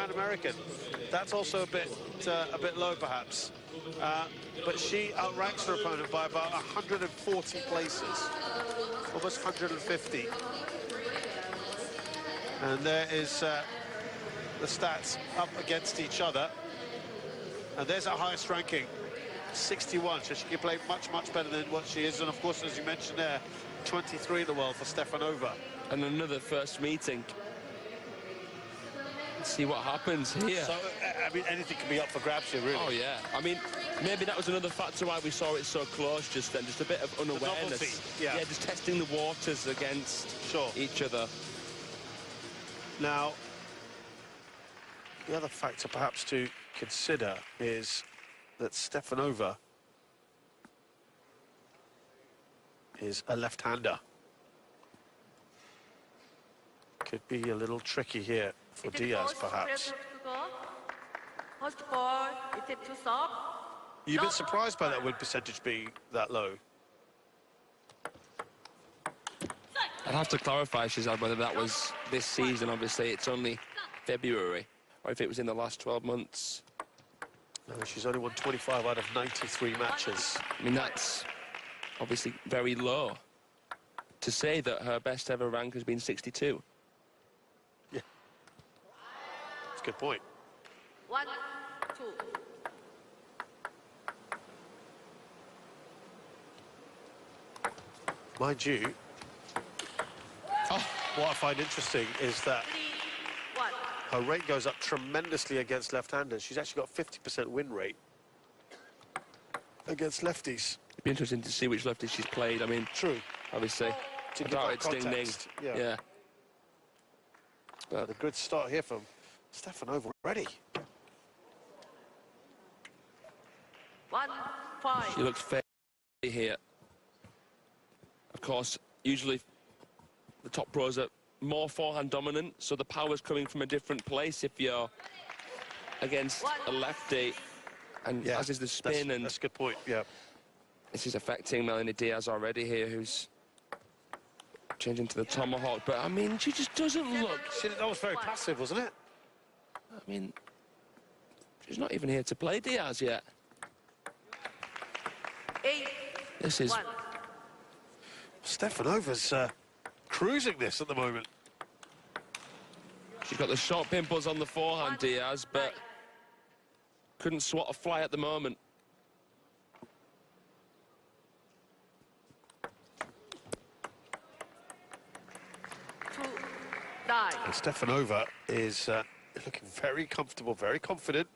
Pan American. That's also a bit low, perhaps. But she outranks her opponent by about 140 places, almost 150. And there is the stats up against each other. And there's our highest ranking, 61. So she can play much, much better than what she is. And of course, as you mentioned there, 23 in the world for Stefanova. And another first meeting. Let's see what happens here. So, I mean, anything can be up for grabs here, really. Oh, yeah. I mean, maybe that was another factor why we saw it so close just then. Just a bit of unawareness. Yeah, just testing the waters against each other. Now, the other factor perhaps to consider is that Stefanova is a left-hander. Could be a little tricky here for Diaz, perhaps. You've been surprised by that win percentage being that low? I'd have to clarify, Shazad, whether that was this season. Obviously, it's only February, or if it was in the last 12 months. No, she's only won 25 out of 93 matches. I mean, that's obviously very low. To say that her best ever rank has been 62. Yeah. That's a good point. 1, 2. Mind you, what I find interesting is that her rate goes up tremendously against left-handers. She's actually got 50% win rate against lefties. It'd be interesting to see which lefties she's played. I mean, true. Obviously, To I give doubt that it's Ding Ding. context, yeah. But a good start here from Stefanova already. 1, 5. She looks fair here. Of course, usually the top pros are more forehand dominant, so the power's coming from a different place if you're against a lefty, and as is the spin. That's a good point, yeah. This is affecting Melanie Diaz already here, who's changing to the tomahawk, but I mean, she just doesn't look... That was very passive, wasn't it? I mean, she's not even here to play Diaz yet. 8. This is... Stefanova's cruising this at the moment. She's got the short pimples on the forehand, Diaz, but couldn't swat a fly at the moment. And Stefanova is looking very comfortable, very confident.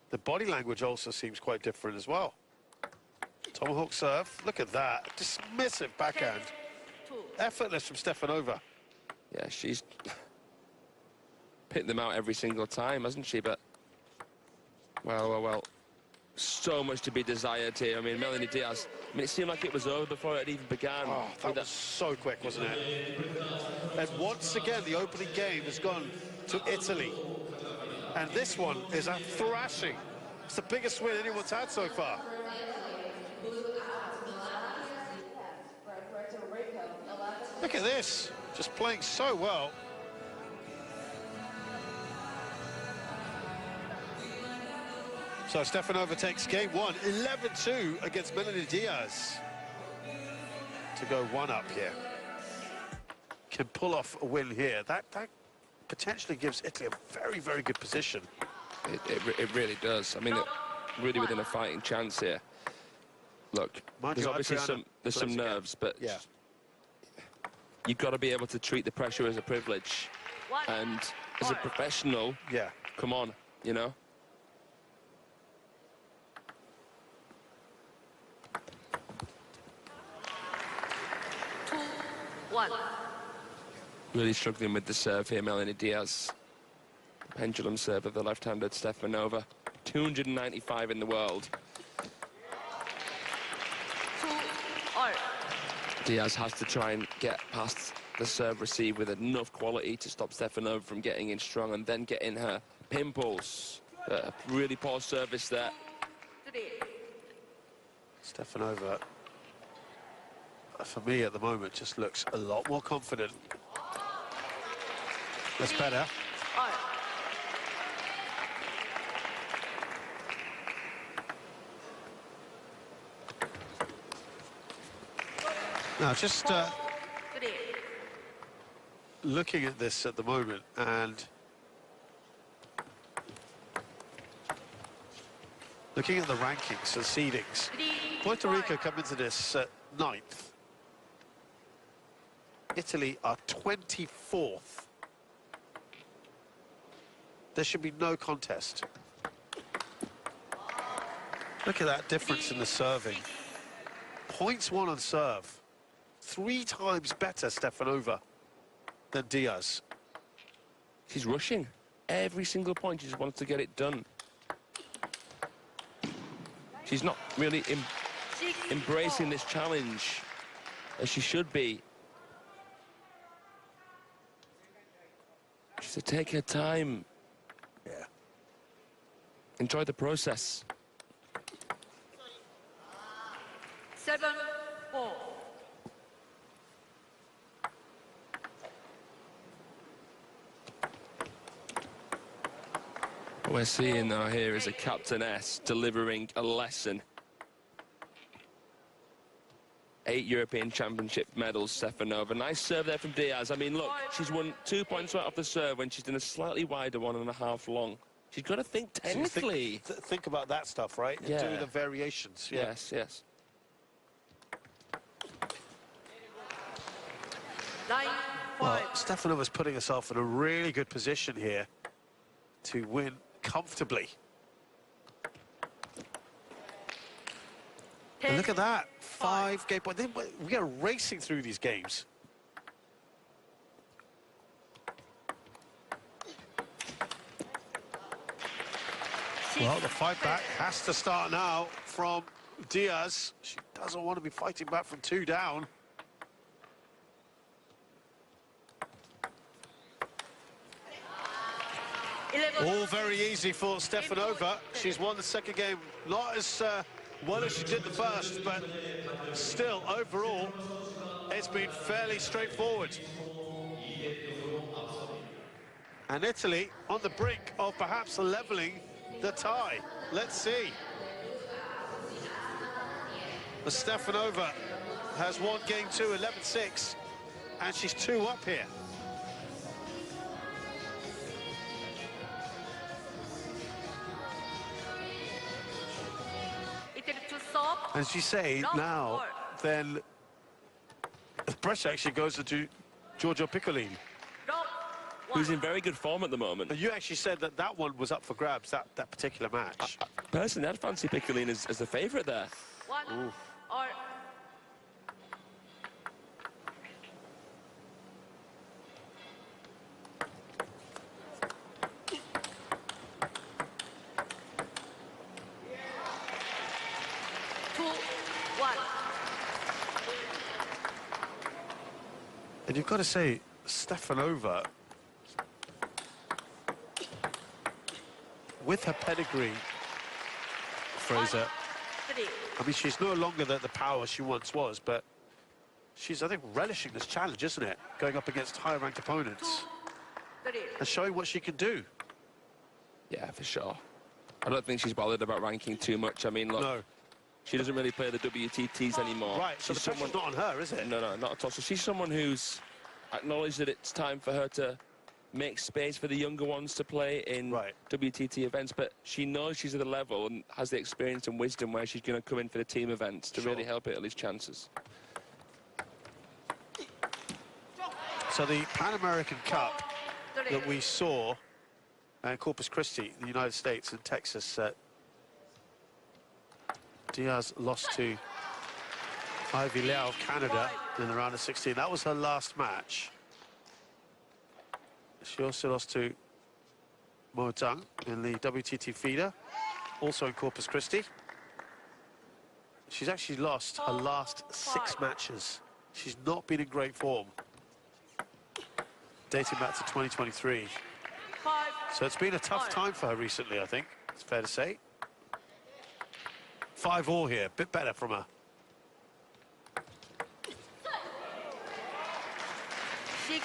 The body language also seems quite different as well. Tomahawk serve, look at that. Dismissive backhand. Effortless from Stefanova. Yeah, she's picked them out every single time, hasn't she? But, well. So much to be desired here. I mean, Melanie Diaz, I mean, it seemed like it was over before it even began. Oh, that was so quick, wasn't it? And once again, the opening game has gone to Italy. And this one is a thrashing. It's the biggest win anyone's had so far. Look at this, just playing so well. So Stefanova takes game one, 11-2 against Melanie Diaz. To go one up here. Can pull off a win here. That potentially gives Italy a very, very good position. It really does. I mean, really within a fighting chance here. Look, there's obviously some nerves, but you've got to be able to treat the pressure as a privilege. And as a professional, come on, you know. 1. Really struggling with the serve here, Melanie Diaz. Pendulum serve of the left-handed Stefanova. 295 in the world. 2-all. Diaz has to try and get past the serve receive with enough quality to stop Stefanova from getting in strong and then getting her pimples. Really poor service there. 3. Stefanova, for me at the moment, just looks a lot more confident. That's better. Now, just 3. looking at this at the moment, and looking at the rankings, the seedings, Puerto Rico come into this 9th. Italy are 24th. There should be no contest. Look at that difference in the serving. Points won on serve. 3 times better Stefanova than Diaz. She's rushing. Every single point, she just wants to get it done. She's not really embracing this challenge as she should be. She's to take her time. Yeah. Enjoy the process. 7-4. What we're seeing now here is a captainess delivering a lesson. 8 European Championship medals, Stefanova. Nice serve there from Diaz. I mean, look, she's won 2 points right off the serve when she's done a slightly wider 1.5 long. She's got to think technically. Think about that stuff, right? Yeah. And do the variations. Yeah. Yes, yes. 9-5. Well, Stefanova's putting herself in a really good position here to win comfortably. And look at that, 5 game points. We are racing through these games. Well, the fight back has to start now from Diaz. She doesn't want to be fighting back from 2 down. All very easy for Stefanova. She's won the second game, not as well as she did the first, but still, overall, it's been fairly straightforward. And Italy on the brink of perhaps levelling the tie. Let's see. But Stefanova has won game 2, 11-6, and she's 2 up here. As you say, now, then the pressure actually goes into Giorgio Piccolini, who's in very good form at the moment. And you actually said that that one was up for grabs, that particular match. Personally, I'd fancy Piccolini as the favourite there. 1 or 2-1. And you've got to say, Stefanova, with her pedigree, Fraser, I mean, she's no longer the power she once was, but she's, I think, relishing this challenge, isn't it? Going up against higher-ranked opponents and showing what she can do. Yeah, for sure. I don't think she's bothered about ranking too much. I mean, look, No. she doesn't really play the WTTs anymore. Right, so the pressure's not on her, is it? No, no, not at all. So she's someone who's acknowledged that it's time for her to make space for the younger ones to play in WTT events, but she knows she's at a level and has the experience and wisdom where she's going to come in for the team events to really help Italy's chances. So the Pan American Cup that we saw in Corpus Christi, the United States and Texas, Diaz lost to Ivy Liao of Canada in the round of 16. That was her last match. She also lost to Mo Zhang in the WTT feeder, also in Corpus Christi. She's actually lost her last 6 matches. She's not been in great form, dating back to 2023. So it's been a tough time for her recently, I think. It's fair to say. 5-all here, a bit better from her. 6-5.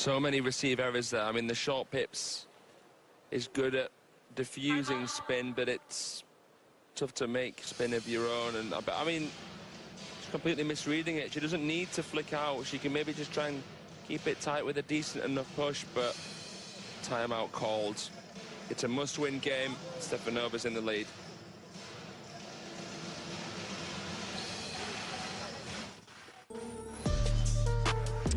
So many receive errors there. I mean, the short pips is good at diffusing spin, but it's tough to make spin of your own. And I mean, she's completely misreading it. She doesn't need to flick out. She can maybe just try and keep it tight with a decent enough push, but timeout called. It's a must-win game. Stefanova's in the lead.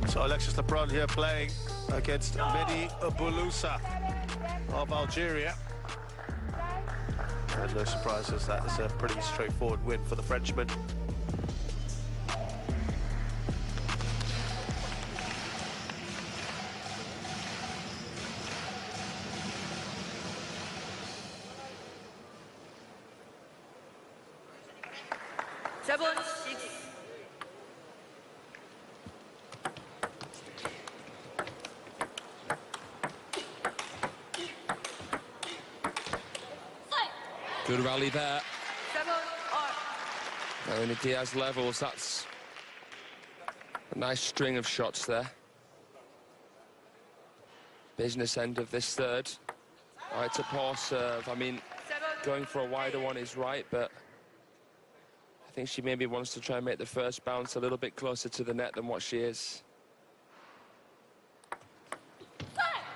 So Alexis Lebrun here playing against Mehdi Bouloussa of Algeria. And no surprises, that is a pretty straightforward win for the Frenchman. Good rally there. Melanie Diaz levels. That's a nice string of shots there. Business end of this third. Right, it's a poor serve. I mean, going for a wider one is right, but I think she maybe wants to try and make the first bounce a little bit closer to the net than what she is.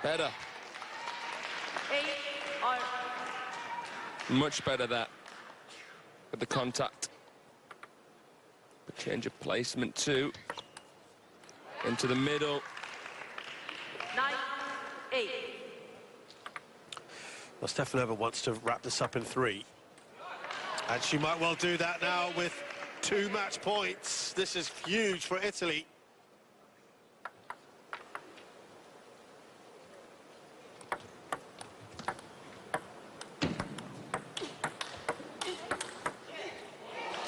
Better. Much better that with the contact. The change of placement too. Into the middle. 9-8. Well, Stefanova wants to wrap this up in 3. And she might well do that now with 2 match points. This is huge for Italy.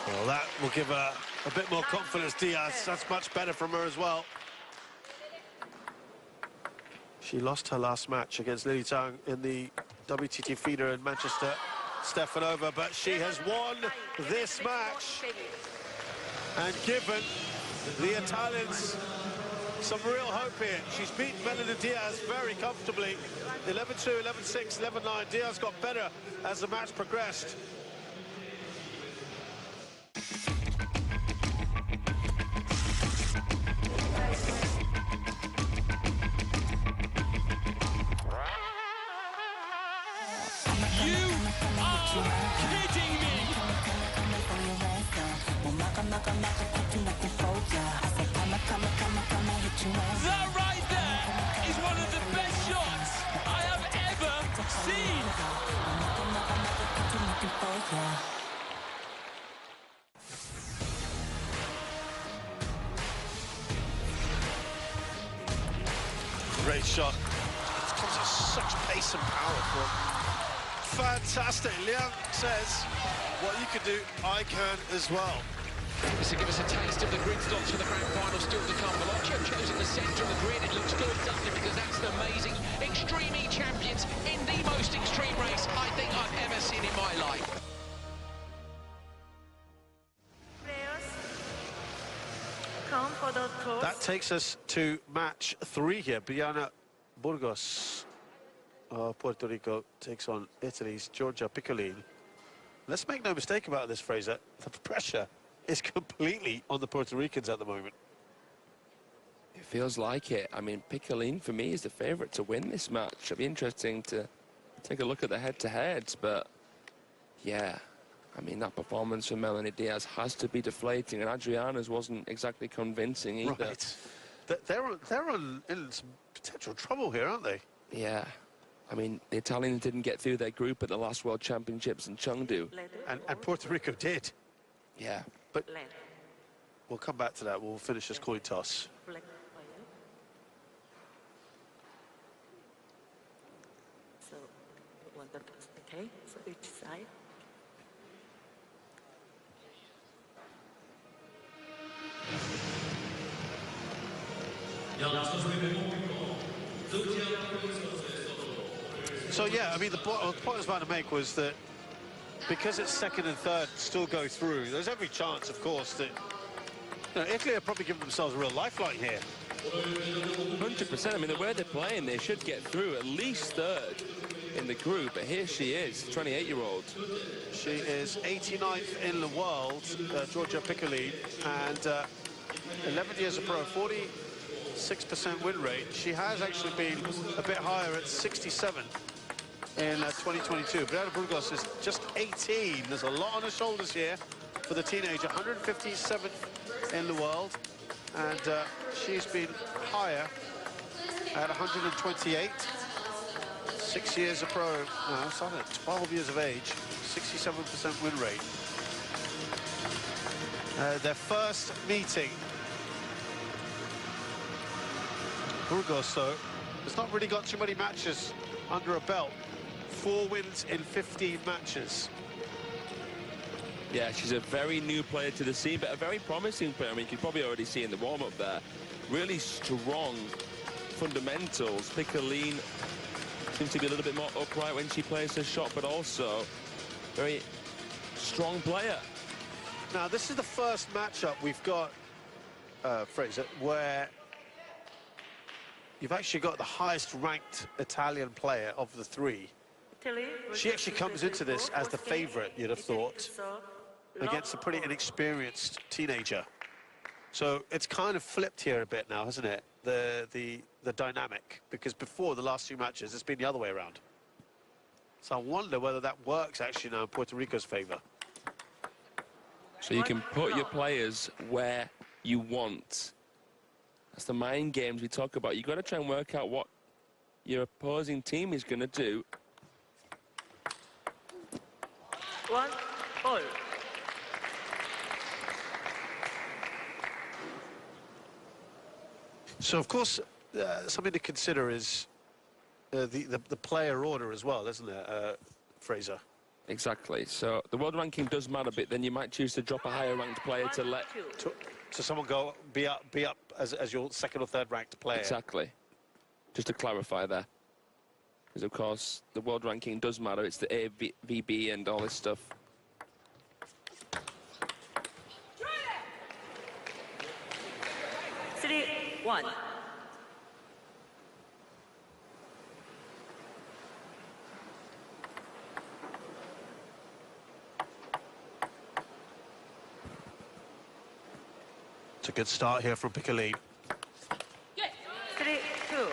Well, that will give her a bit more confidence, Diaz. That's much better from her as well. She lost her last match against Lily Tang in the WTT feeder in Manchester, Stefanova, but she has won this match and given the Italians some real hope here. She's beaten Melanie Diaz very comfortably. 11-2, 11-6, 11-9. Diaz got better as the match progressed. That right there is one of the best shots I have ever seen. Great shot. It comes at such pace and power from. Fantastic. Liang says, what you can do, I can as well. This will give us a taste of the grid slots for the grand final still to come. Velocio chosen the centre of the grid. It looks good, doesn't it? Because that's an amazing Extreme E champions in the most extreme race I think I've ever seen in my life. Come for the toss. That takes us to match 3 here. Biana Burgos of Puerto Rico takes on Italy's Giorgia Piccolin. Let's make no mistake about this, Fraser. The pressure is completely on the Puerto Ricans at the moment. It feels like it. I mean, Piccolin, for me, is the favourite to win this match. It'll be interesting to take a look at the head-to-heads, but, yeah, I mean, that performance from Melanie Diaz has to be deflating, and Adriana's wasn't exactly convincing either. Right. They're in some potential trouble here, aren't they? Yeah. I mean, the Italians didn't get through their group at the last World Championships in Chengdu. And Puerto Rico did. Yeah. But we'll come back to that. We'll finish this coin toss. So, okay, so each side. So, yeah, I mean, the point I was about to make was that because it's second and third still go through, there's every chance, of course, that Italy are probably giving themselves a real lifeline here. 100%. I mean, the way they're playing, they should get through at least third in the group. But here she is, 28-year-old. She is 89th in the world, Georgia Piccoline, and 11 years of pro, 46% win rate. She has actually been a bit higher at 67 in 2022. Brianna Burgos is just 18. There's a lot on her shoulders here for the teenager. 157th in the world, and she's been higher at 128. 6 years of pro, no, started at 12 years of age, 67% win rate. Their first meeting. Burgos, though, has not really got too many matches under her belt. 4 wins in 15 matches. Yeah, she's a very new player to the scene, but a very promising player. I mean, you could probably already see in the warm-up there. Really strong fundamentals. Piccoline seems to be a little bit more upright when she plays her shot, but also very strong player. Now, this is the first matchup we've got, Fraser, where you've actually got the highest-ranked Italian player of the 3. She actually comes into this as the favourite, you'd have thought, against a pretty inexperienced teenager. So it's kind of flipped here a bit now, hasn't it? The dynamic, because before the last 2 matches, it's been the other way around. So I wonder whether that works actually now in Puerto Rico's favour. So you can put your players where you want. That's the mind games we talk about. You've got to try and work out what your opposing team is going to do. 1 all. So, of course, something to consider is the player order as well, isn't it, Fraser? Exactly. So the world ranking does matter a bit. Then you might choose to drop a higher ranked player to let... So someone be up as your 2nd or 3rd ranked player. Exactly. Just to clarify there. Because, of course, the world ranking does matter. It's the AVB and all this stuff. Three, 1. It's a good start here from Piccoline. 3, 2.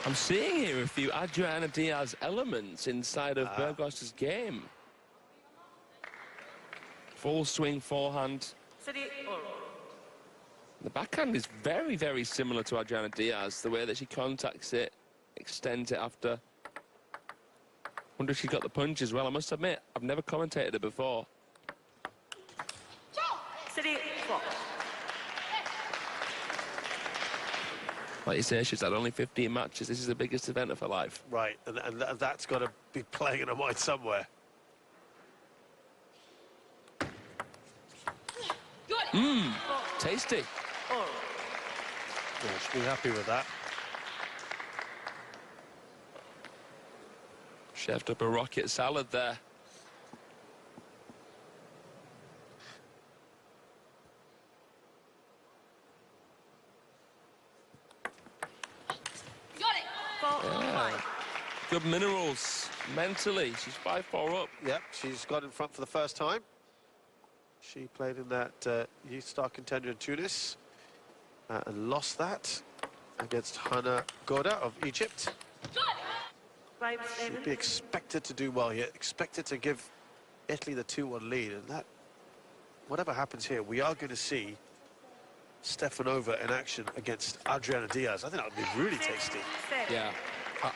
I'm seeing here a few Adriana Diaz elements inside of Burgos' game. Full swing forehand. 3 all. The backhand is very, very similar to Adriana Diaz. The way that she contacts it, extends it after. Wonder if she's got the punch as well. I must admit, I've never commentated it before. 3, 4. Like you say, she's had only 15 matches. This is the biggest event of her life. Right, and that's got to be playing in her mind somewhere. Tasty. All. Yeah, she'll be happy with that. Chefed up a rocket salad there. Yeah. Good minerals mentally. She's 5-4 up. Yep, she's got in front for the first time. She played in that youth star contender in Tunis and lost that against Hannah Goda of Egypt. She'd be expected to do well here, expected to give Italy the 2-1 lead, and that, whatever happens here, we are going to see Stefanova in action against Adriana Diaz. I think that would be really tasty. Yeah. I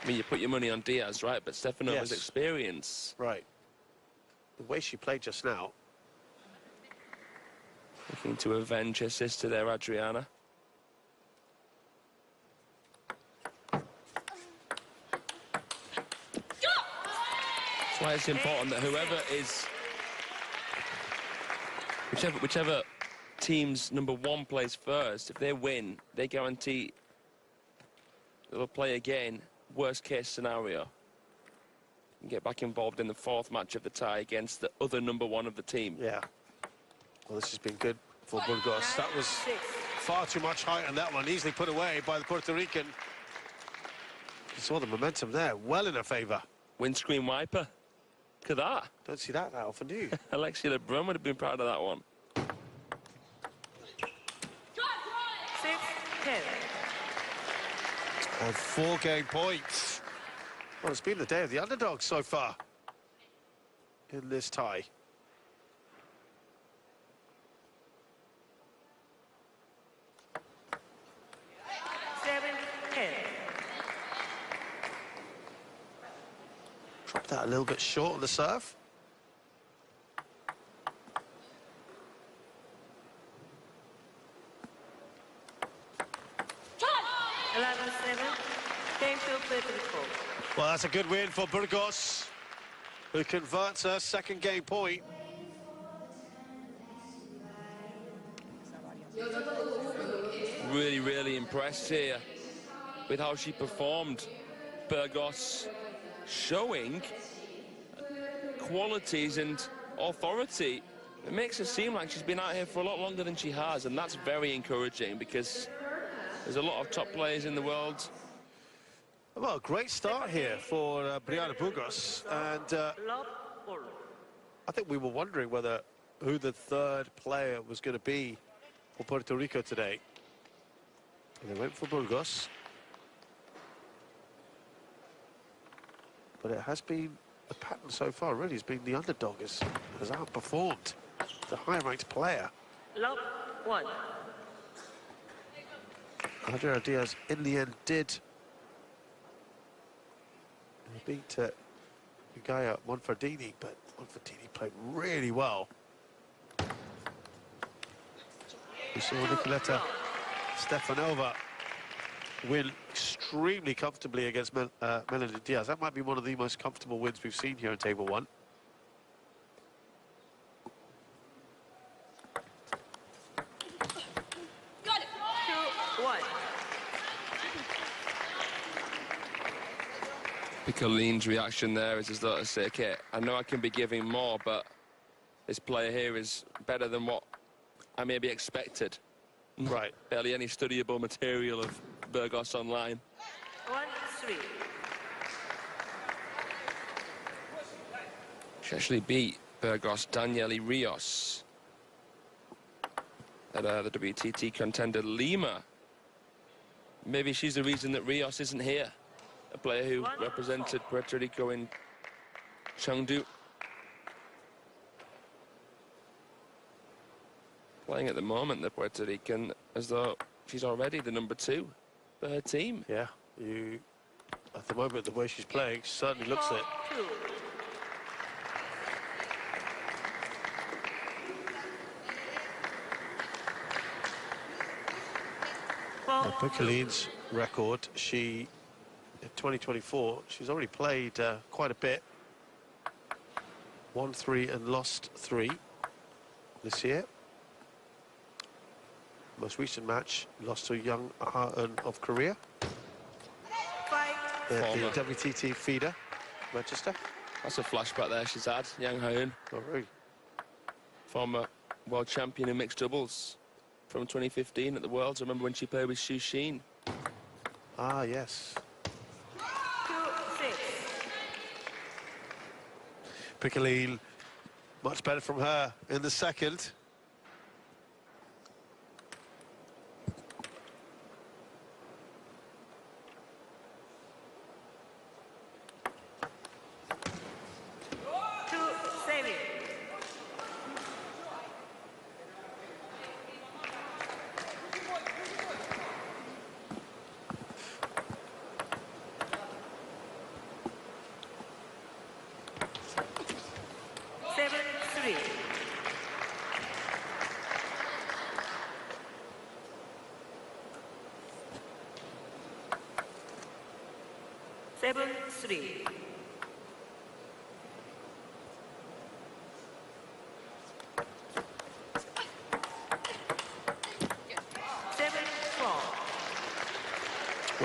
mean, you put your money on Diaz, right? But Stefanova's experience. Right. The way she played just now. Looking to avenge her sister there, Adriana. That's why it's important that whoever is... Whichever team's #1 plays first, if they win, they guarantee they'll play again, worst case scenario, and get back involved in the 4th match of the tie against the other #1 of the team. Yeah. Well, this has been good for Burgos. That was far too much height on that one, easily put away by the Puerto Rican. You saw the momentum there, well in her favour. Windscreen wiper. Look at that. Don't see that often, do you? Alexia Lebrun would have been proud of that one. 6-10. And 4 game points. Well, it's been the day of the underdog so far in this tie. Dropped that a little bit short on the serve. Well, that's a good win for Burgos, who converts her 2nd game point. Really, really impressed here with how she performed. Burgos showing qualities and authority. It makes her seem like she's been out here for a lot longer than she has, and that's very encouraging because there's a lot of top players in the world. Well, great start here for Brianna Burgos, and I think we were wondering who the 3rd player was going to be for Puerto Rico today. And they went for Burgos. But it has been the pattern so far, really, has been the underdog has outperformed the higher-ranked player. Love 1. Adriana Diaz, in the end, did beat Gaia Monfardini, but Monfardini played really well. We saw Nicoletta Stefanova win extremely comfortably against Melanie Diaz. That might be one of the most comfortable wins we've seen here in Table 1. Got it. 2-1. Piccolin's reaction there is as though to say, okay, I know I can be giving more, but this player here is better than what I maybe expected. Right. Barely any studyable material of Burgos online. 1-3. She actually beat Burgos' Daniele Rios at the WTT contender Lima. Maybe she's the reason that Rios isn't here. A player who represented Puerto Rico in Chengdu. Playing at the moment, the Puerto Rican, as though she's already the #2 for her team. Yeah, at the moment, the way she's playing, she certainly looks it. 2. Piccolin's record, in 2024, she's already played quite a bit. Won 3 and lost 3 this year. Most recent match, lost to Young Ha-eun of Korea. The WTT feeder, Manchester. That's a flashback there she's had, Yang Ha-eun. Oh, really? Former world champion in mixed doubles from 2015 at the Worlds. I remember when she played with Xu Xin. Ah, yes. 2-6. Piccolin, much better from her in the second. Seven, 3.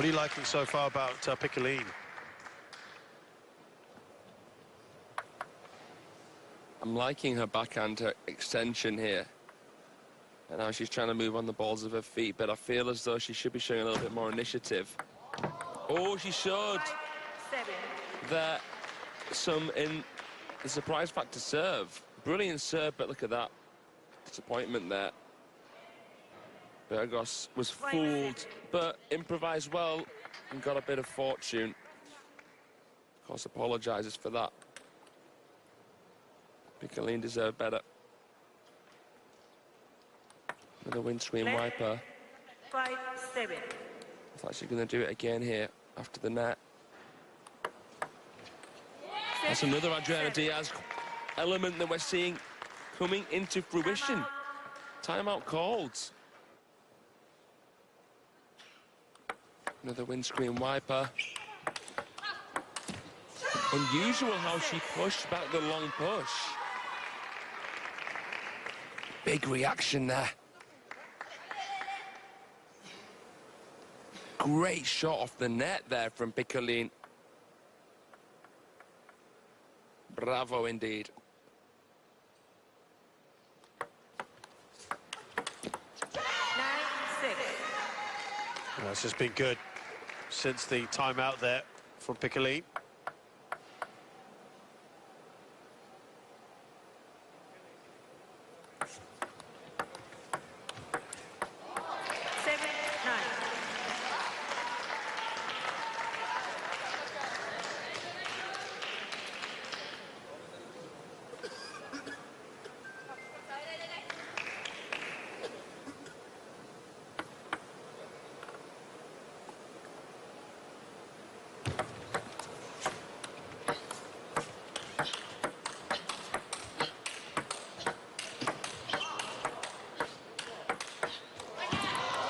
What are you liking so far about Piccoline? I'm liking her backhand, her extension here. And now she's trying to move on the balls of her feet, but I feel as though she should be showing a little bit more initiative. Oh, she showed that some in the surprise factor serve. Brilliant serve, but look at that. Disappointment there. Burgos was fooled, but improvised well and got a bit of fortune. Of course, apologises for that. Piccoline deserved better. With a windscreen wiper. 5-7. Looks like she's going to do it again here after the net. That's another Adriana Diaz element that we're seeing coming into fruition. Timeout called. Another windscreen wiper. Unusual how she pushed back the long push. Big reaction there. Great shot off the net there from Piccoline. Bravo indeed. It's just been good since the timeout there from Piccoline.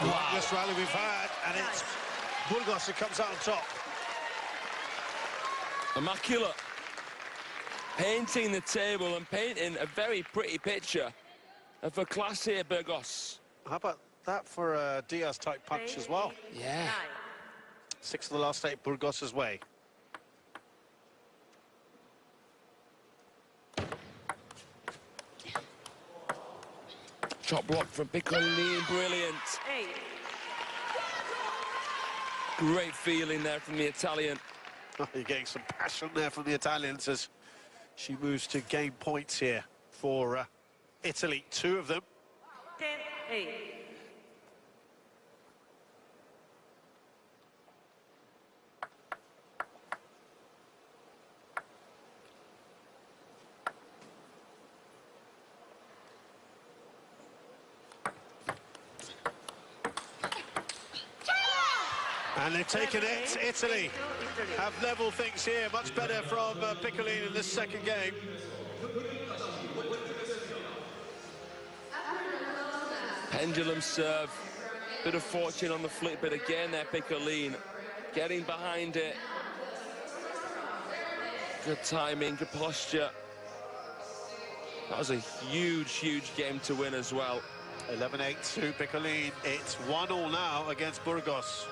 Longest rally we've had, and it's Burgos who comes out on top. Immaculate. Painting the table and painting a very pretty picture of a class here, Burgos. How about that for a Diaz-type punch as well? Yeah. 6 of the last 8 Burgos' way. Top block from Piccoline, brilliant. Great feeling there from the Italian. You're getting some passion there from the Italians as she moves to gain points here for Italy, 2 of them. 10-8. And they've taken it. Italy have level things here. Much better from Piccoline in this second game. Pendulum serve. Bit of fortune on the flip, but again there, Piccoline getting behind it. Good timing, good posture. That was a huge, huge game to win as well. 11-8 to Piccoline. It's 1-1 now against Burgos.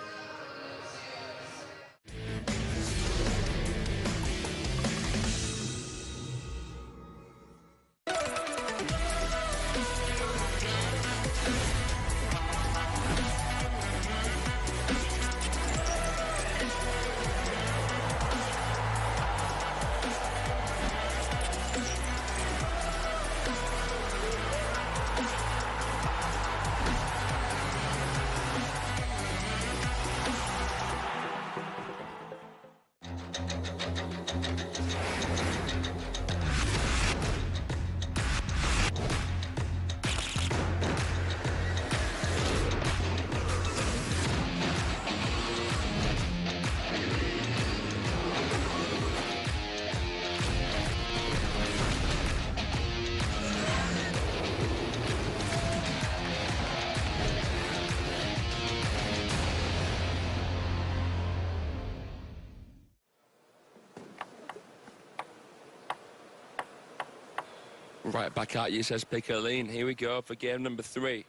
Right back at you, says Piccoline. Here we go for game number 3.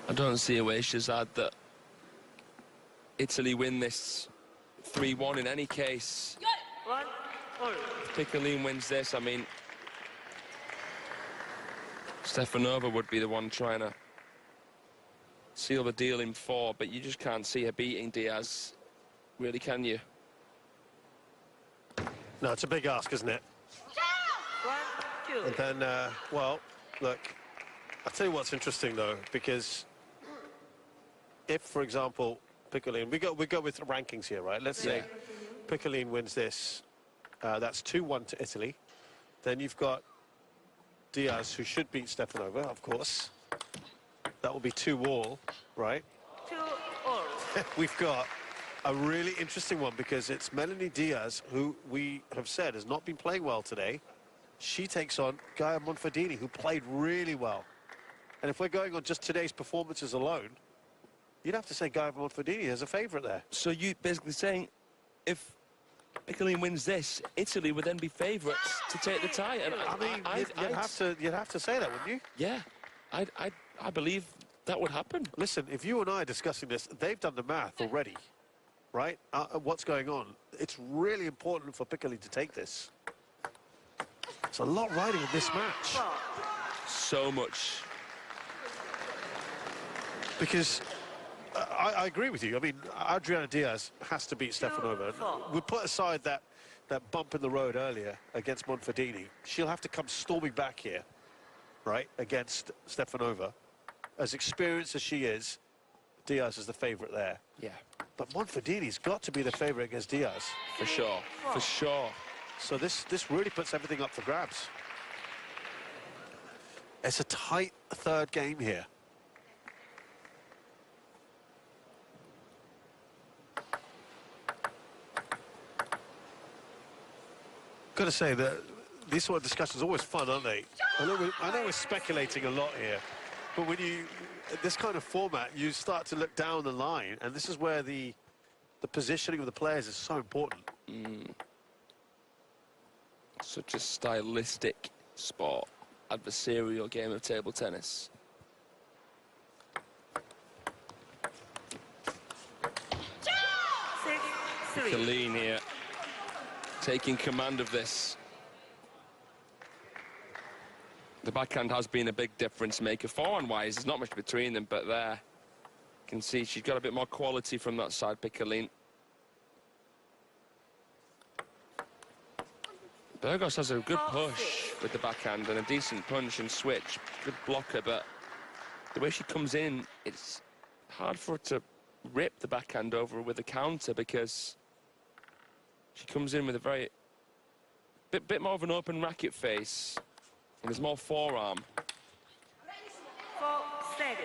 I don't see a way, Shazad, that Italy win this 3-1 in any case. 1 all. Piccoline wins this, I mean, Stefanova would be the one trying to seal the deal in 4, but you just can't see her beating Diaz, really, can you? No, it's a big ask, isn't it? 1 2. And then, well, look, I'll tell you what's interesting, though, because if, for example, Piccoline, we go with the rankings here, right? Let's say Piccoline wins this, that's 2-1 to Italy. Then you've got Diaz, who should beat Stefanova, of course. That will be 2-all, right? 2 all. We've got a really interesting one because it's Melanie Diaz, who we have said has not been playing well today. She takes on Gaia Monfordini, who played really well. And if we're going on just today's performances alone, you'd have to say Gaia Monfordini is a favourite there. So you basically saying if Piccoline wins this, Italy would then be favourites to take the tie. And I mean, you'd have to say that, wouldn't you? Yeah, I believe that would happen. Listen, if you and I are discussing this, they've done the math already, right? What's going on? It's really important for Piccoline to take this. It's a lot riding in this match. So much. Because I agree with you. I mean, Adriana Diaz has to beat Stefanova. We put aside that bump in the road earlier against Monfordini. She'll have to come storming back here, right, against Stefanova. As experienced as she is, Diaz is the favourite there. Yeah. But Monfordini's got to be the favourite against Diaz. For sure, for sure. So this really puts everything up for grabs. It's a tight third game here. Got to say that these sort of discussions are always fun, aren't they? I know we're speculating a lot here, but when this kind of format, you start to look down the line, and this is where the positioning of the players is so important. Such a stylistic sport, adversarial game of table tennis. 6-3. Piccoline here, taking command of this. The backhand has been a big difference maker. Forehand-wise, there's not much between them, but there, you can see she's got a bit more quality from that side, Piccoline. Burgos has a good push with the backhand and a decent punch and switch. Good blocker, but the way she comes in, it's hard for her to rip the backhand over with a counter because she comes in with a very bit more of an open racket face, and there's more forearm. 4-7.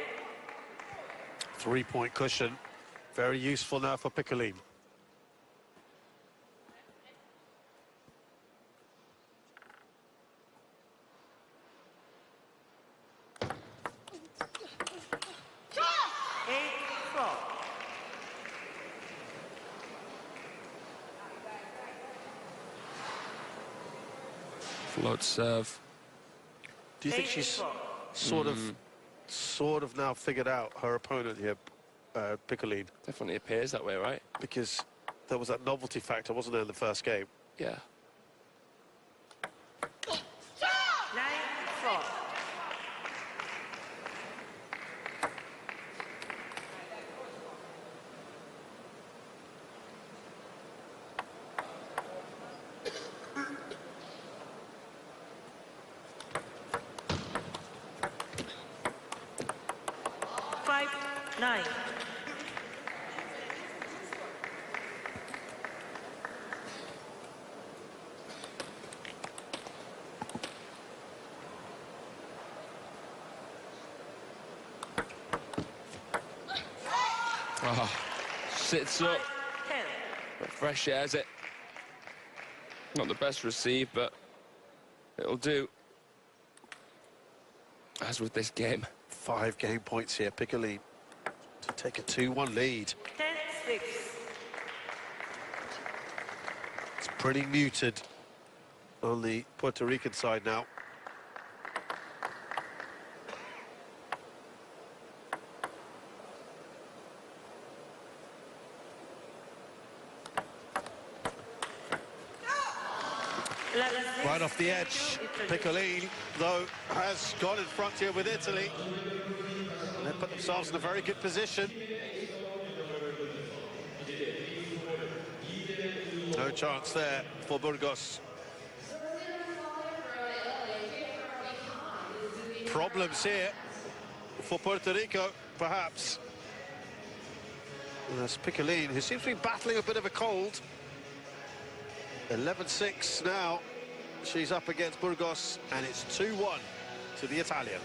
3-point cushion, very useful now for Piccoline. Float serve. Do you think she's sort of now figured out her opponent here, Piccoline? Definitely appears that way, right? Because there was that novelty factor, wasn't there, in the first game? Yeah. 9-4. Nine. Oh, sits up. 10. But fresh airs it. Not the best receive, but it'll do. As with this game. 5 game points here, Piccoline, to take a 2-1 lead. 10-6. It's pretty muted on the Puerto Rican side now. Right off the edge, Piccolini, though, has gone in front here with Italy. And they put themselves in a very good position. No chance there for Burgos. Problems here for Puerto Rico, perhaps. And that's Piccolini, who seems to be battling a bit of a cold. 11-6 now. She's up against Burgos, and it's 2-1 to the Italian.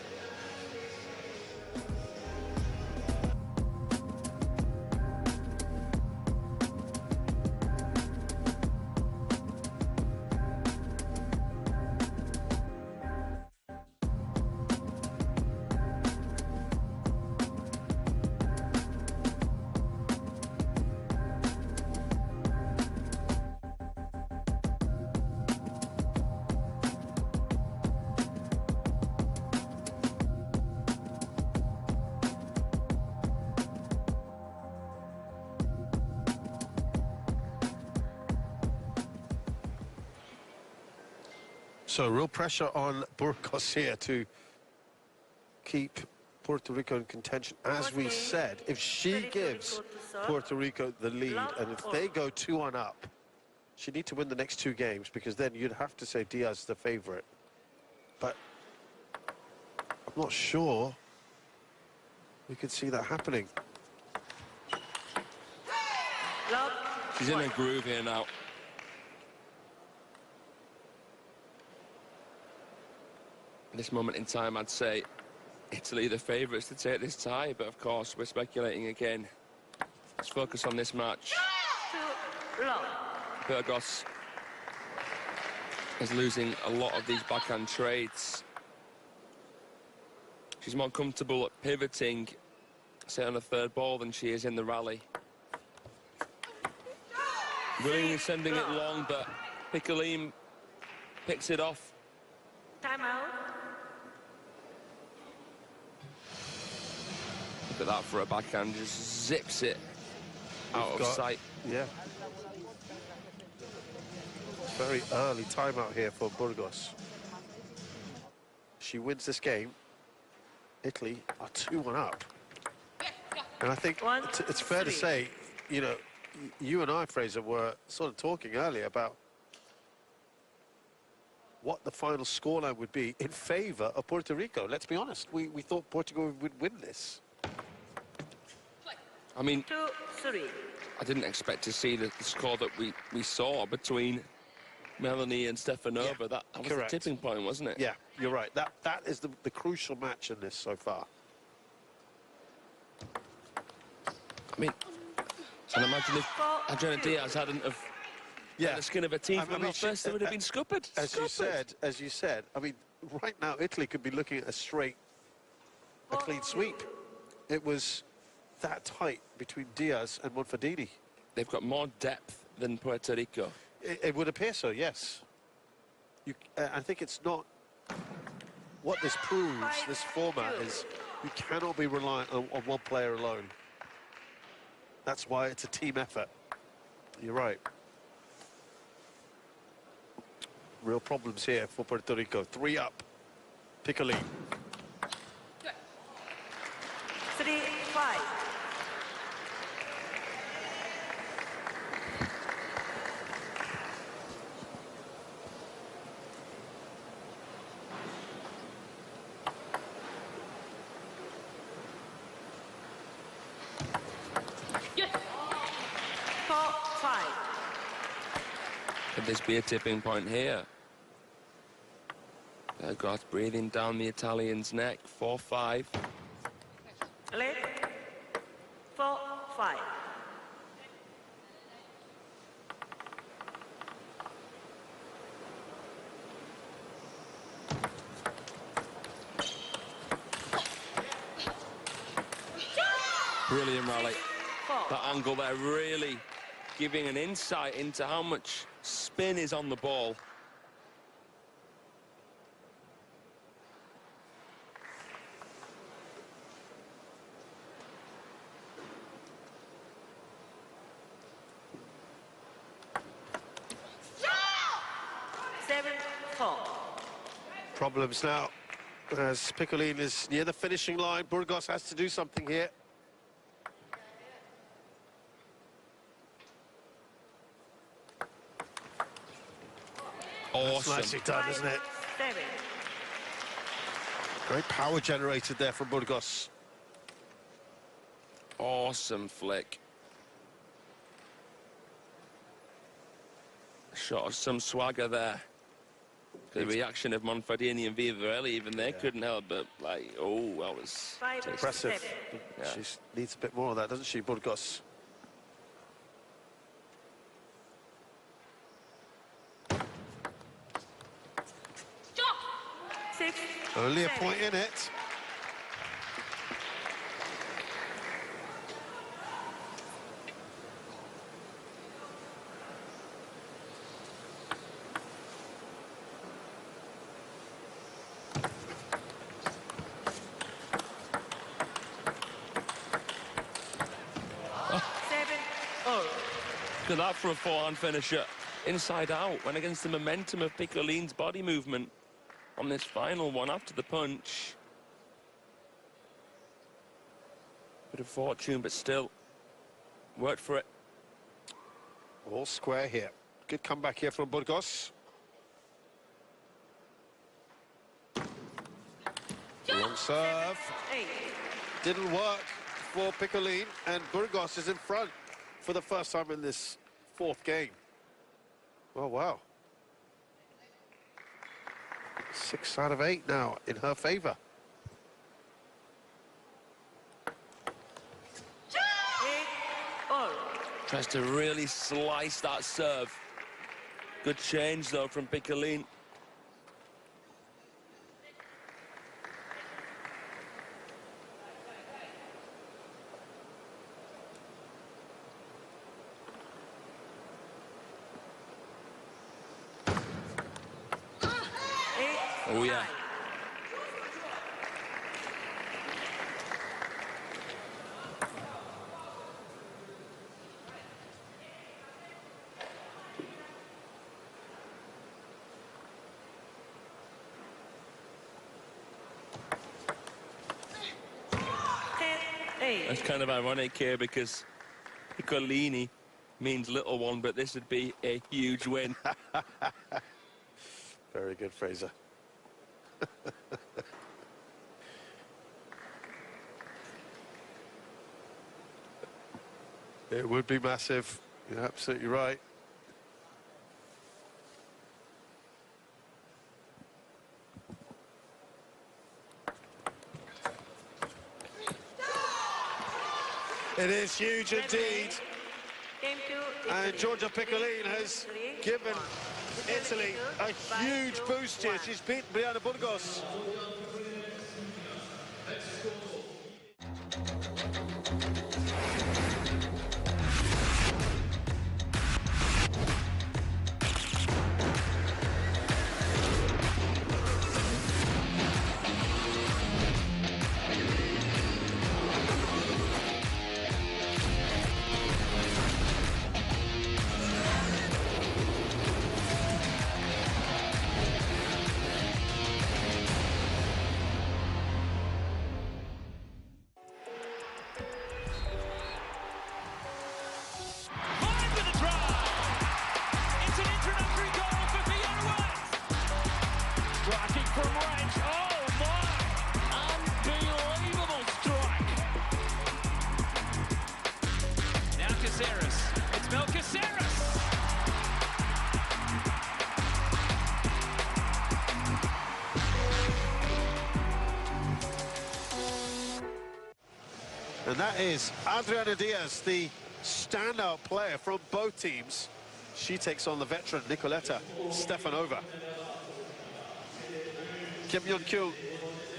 So real pressure on Burgos here to keep Puerto Rico in contention. As we said, if she gives Puerto Rico the lead, and if they go 2-1 up, she needs to win the next 2 games, because then you'd have to say Diaz the favourite. But I'm not sure we could see that happening. She's in a groove here now. At this moment in time, I'd say Italy the favourites to take this tie, but of course we're speculating again. Let's focus on this match. Burgos is losing a lot of these backhand trades. She's more comfortable at pivoting, say, on the third ball than she is in the rally. Willingly sending it long, but Piccolini picks it off. Time out. Look at that for a backhand, just zips it out of sight. Yeah. Very early timeout here for Burgos. She wins this game. Italy are 2-1 up. And I think it's fair to say, you know, you and I, Fraser, were sort of talking earlier about what the final scoreline would be in favour of Puerto Rico. Let's be honest, we thought Portugal would win this. I mean, 2-3. I didn't expect to see the score that we saw between Melanie and Stefanova. Yeah, that was correct. the tipping point, wasn't it? Yeah, you're right. That is the crucial match in this so far. I mean, and imagine if Adriana Diaz hadn't have had the skin of her teeth. I mean, first they would have been scuppered. As you said, I mean, right now Italy could be looking at a clean sweep. It was that tight between Diaz and Monfordini. They've got more depth than Puerto Rico. It would appear so, yes. I think it's not... What this proves, this format, is you cannot be reliant on one player alone. That's why it's a team effort. You're right. Real problems here for Puerto Rico. 3 up. Piccolini. 3-5. Could this be a tipping point here? Burgos breathing down the Italian's neck. 4-5. Late. 4-5. Brilliant rally. That angle there really giving an insight into how much spin is on the ball. 4. Problems now as Piccolin is near the finishing line. Burgos has to do something here. Awesome. That's nicely done, isn't it? 7. Great power generated there from Burgos. Awesome flick. Shot of some swagger there. The reaction of Monfardini and Vivarelli, even they couldn't help but, like, oh, that was 5. Impressive. 7. Yeah. She needs a bit more of that, doesn't she, Burgos? Stop. 6. Only a 7. point in it. Look at that for a forehand finisher. Inside out, went against the momentum of Piccolin's body movement on this final one after the punch. Bit of fortune, but still worked for it. All square here. Good comeback here from Burgos. Long serve. 8. Didn't work for Piccolin, and Burgos is in front for the first time in this fourth game. Oh, wow. 6 out of 8 now in her favour. 8. All. Tries to really slice that serve. Good change, though, from Piccolin. Oh, yeah. That's kind of ironic here because Piccolini means little one, but this would be a huge win. Very good, Fraser. It would be massive. You're absolutely right. It is huge indeed. Game 2. And Giorgia Piccolin has given Italy a huge boost here. She's beaten Brianna Burgos. And that is Adriana Diaz, the standout player from both teams. She takes on the veteran Nicoletta Stefanova. Kim Yeon-kyu,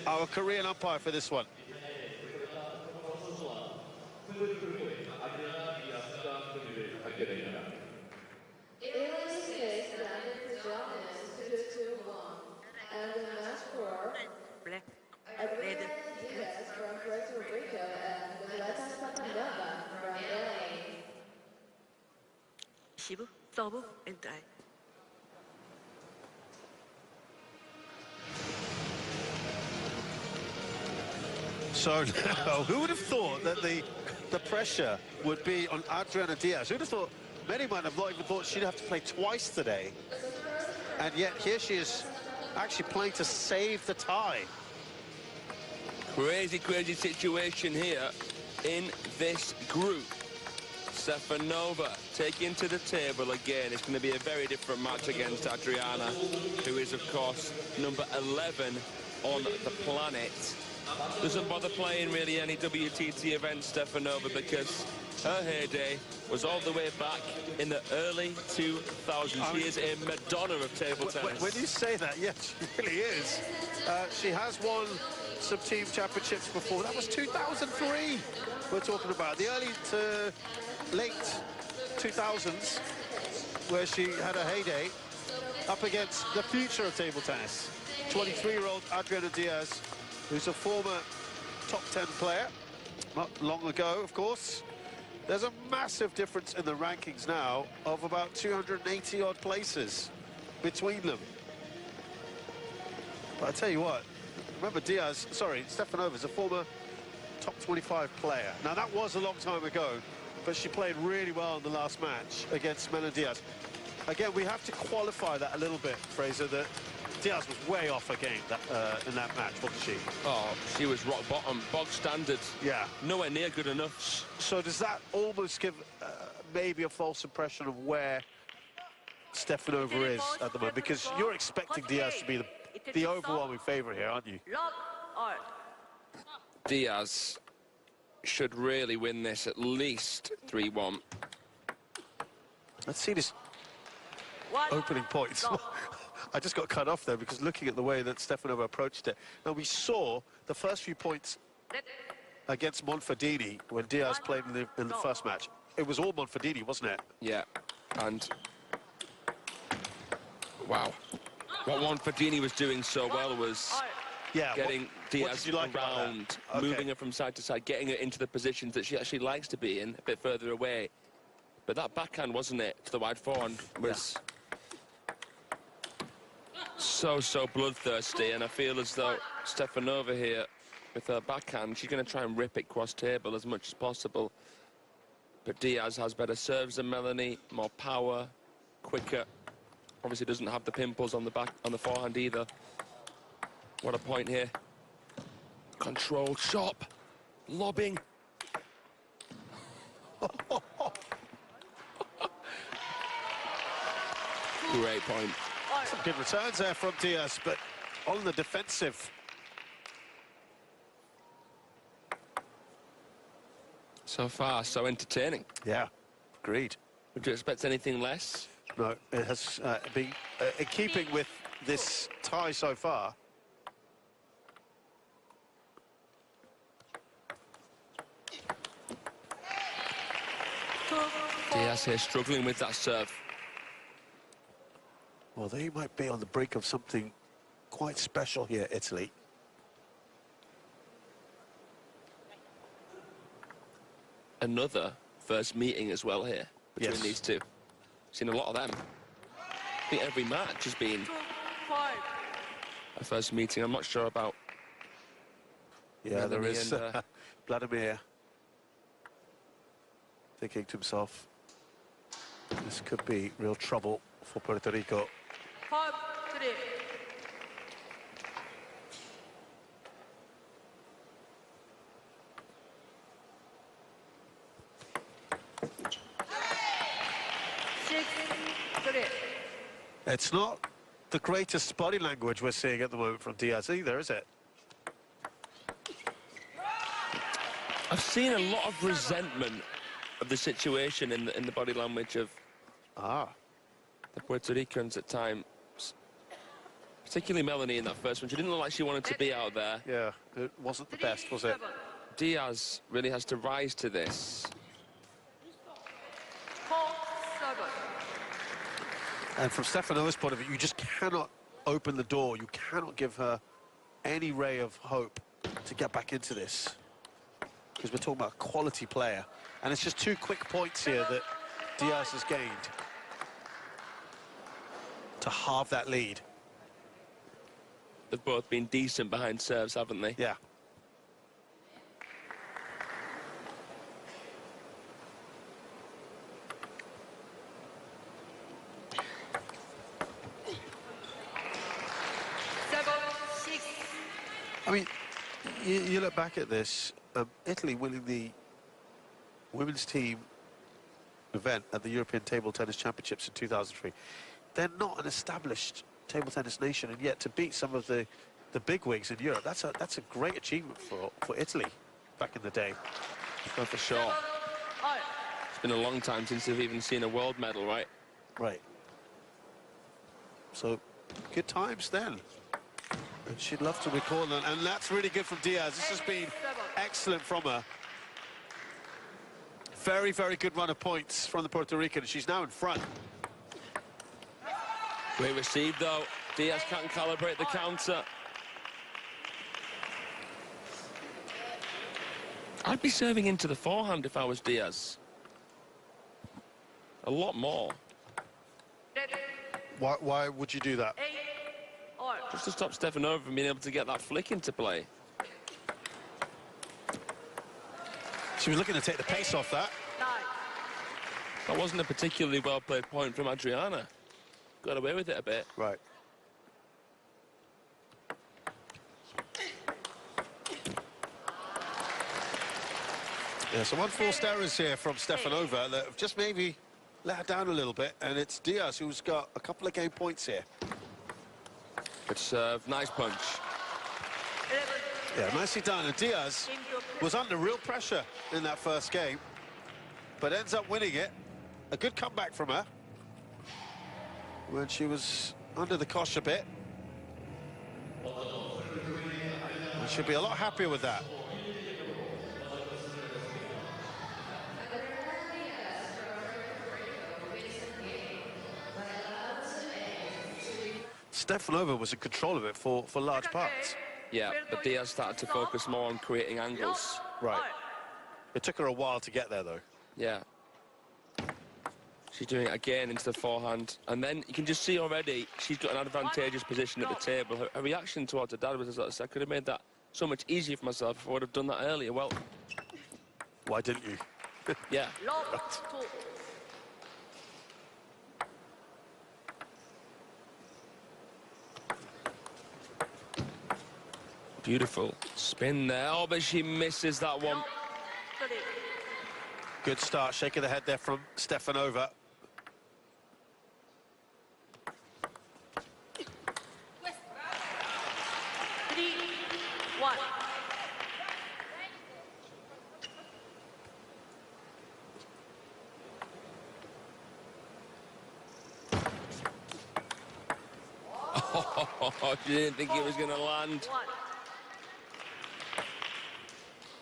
our Korean umpire for this one. Black. Shibu, Sobu, and I. So now, who would have thought that the pressure would be on Adriana Diaz? Who would have thought, many might have not even thought she'd have to play twice today. And yet here she is actually playing to save the tie. Crazy, crazy situation here in this group. Stefanova taking to the table again. It's going to be a very different match against Adriana, who is, of course, number 11 on the planet. Doesn't bother playing really any WTT events, Stefanova, because her heyday was all the way back in the early 2000s. She is a Madonna of table tennis. When you say that, yes, she really is. She has won some team championships before. That was 2003 we're talking about. The early to late 2000s, where she had a heyday up against the future of table tennis. 23-year-old Adriana Diaz, who's a former top 10 player, not long ago, of course. There's a massive difference in the rankings now of about 280-odd places between them. But I tell you what, remember Stefanova's a former top 25 player. Now, that was a long time ago, but she played really well in the last match against Melanie Diaz. Again, we have to qualify that a little bit, Fraser, that Diaz was way off her game in that match, wasn't she? Oh, she was rock bottom, bog standard. Yeah. Nowhere near good enough. So does that almost give maybe a false impression of where Stefanova is at the moment? Because you're expecting Diaz to be the overwhelming favourite here, aren't you? Diaz should really win this at least 3-1. Let's see this opening points. I just got cut off there because looking at the way that Stefanova approached it. Now, we saw the first few points against Monfordini when Diaz played in the first match. It was all Monfordini, wasn't it? Yeah, and wow. What Monfordini was doing so well was getting Diaz around, moving her from side to side, getting her into the positions that she actually likes to be in, a bit further away. But that backhand, wasn't it, to the wide forehand, was so bloodthirsty, and I feel as though Stefanova here, with her backhand, she's going to try and rip it cross-table as much as possible. But Diaz has better serves than Melanie, more power, quicker. Obviously doesn't have the pimples on the forehand either. What a point here. Controlled shot, lobbing. Great point. Some good returns there from Diaz, but on the defensive. So far, so entertaining. Yeah, agreed. Would you expect anything less? No, it has been in keeping with this tie so far. Diaz here struggling with that serve. Well, they might be on the brink of something quite special here, Italy. Another first meeting as well here between these two. Seen a lot of them. I think every match has been a first meeting. I'm not sure about. Yeah, there is Vladimir thinking to himself, this could be real trouble for Puerto Rico. 5-3. It's not the greatest body language we're seeing at the moment from Diaz either, is it? I've seen a lot of resentment of the situation in the body language of the Puerto Ricans at times. Particularly Melanie in that first one. She didn't look like she wanted to be out there. Yeah, it wasn't the best, was it? Diaz really has to rise to this. 4-7. And from Stefanova's point of view, you just cannot open the door. You cannot give her any ray of hope to get back into this. Because we're talking about a quality player. And it's just 2 quick points here that Diaz has gained to halve that lead. They've both been decent behind serves, haven't they? Yeah. I mean, you look back at this, Italy winning the women's team event at the European Table Tennis Championships in 2003. They're not an established table tennis nation, and yet to beat some of the bigwigs in Europe, that's a great achievement for Italy back in the day. Oh, for sure. It's been a long time since they've even seen a world medal, right? Right. So, good times then. And she'd love to recall that, and that's really good from Diaz. This has been excellent from her. Very, very good run of points from the Puerto Rican. She's now in front. Great receive, though. Diaz can't calibrate the counter. I'd be serving into the forehand if I was Diaz. A lot more. Why would you do that? Just to stop Stefanova from being able to get that flick into play. She was looking to take the pace off that. That wasn't a particularly well-played point from Adriana. Got away with it a bit. Right. Yeah, so 1 false errors here from Stefanova that have just maybe let her down a little bit, and it's Diaz who's got a couple of game points here. Good serve, nice punch. Yeah, nicely done. And Diaz was under real pressure in that first game, but ends up winning it. A good comeback from her when she was under the cosh a bit. And she'll be a lot happier with that. Stefanova was in control of it for large parts. Yeah, but Diaz started to focus more on creating angles. Right. It took her a while to get there, though. Yeah. She's doing it again into the forehand. And then you can just see already she's got an advantageous position at the table. Her reaction towards her dad was, I could have made that so much easier for myself if I would have done that earlier. Well, why didn't you? Yeah. Beautiful spin there. Oh, but she misses that one. Good start, shaking the head there from Stefanova. Oh, she didn't think it was going to land.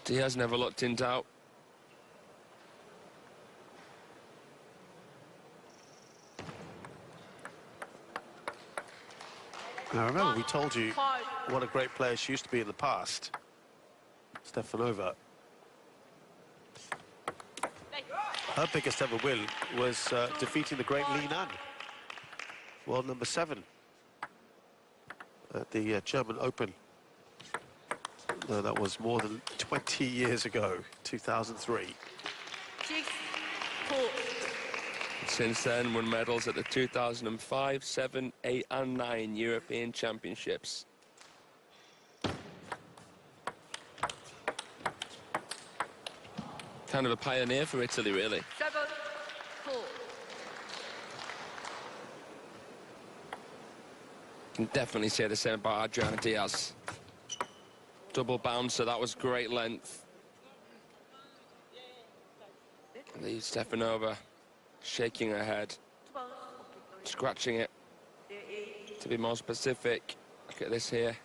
Diaz never looked in doubt. Now, remember, we told you what a great player she used to be in the past. Stefanova. Her biggest ever win was defeating the great Li Nan, world number 7 at the German Open. No, that was more than 20 years ago, 2003. Since then, won medals at the 2005, 7, 8 and 9 European Championships. Kind of a pioneer for Italy, really. 7-4. Can definitely say the same about Adriana Diaz. Double bouncer, that was great length. Leaves Stefanova shaking her head, scratching it. To be more specific, look at this here.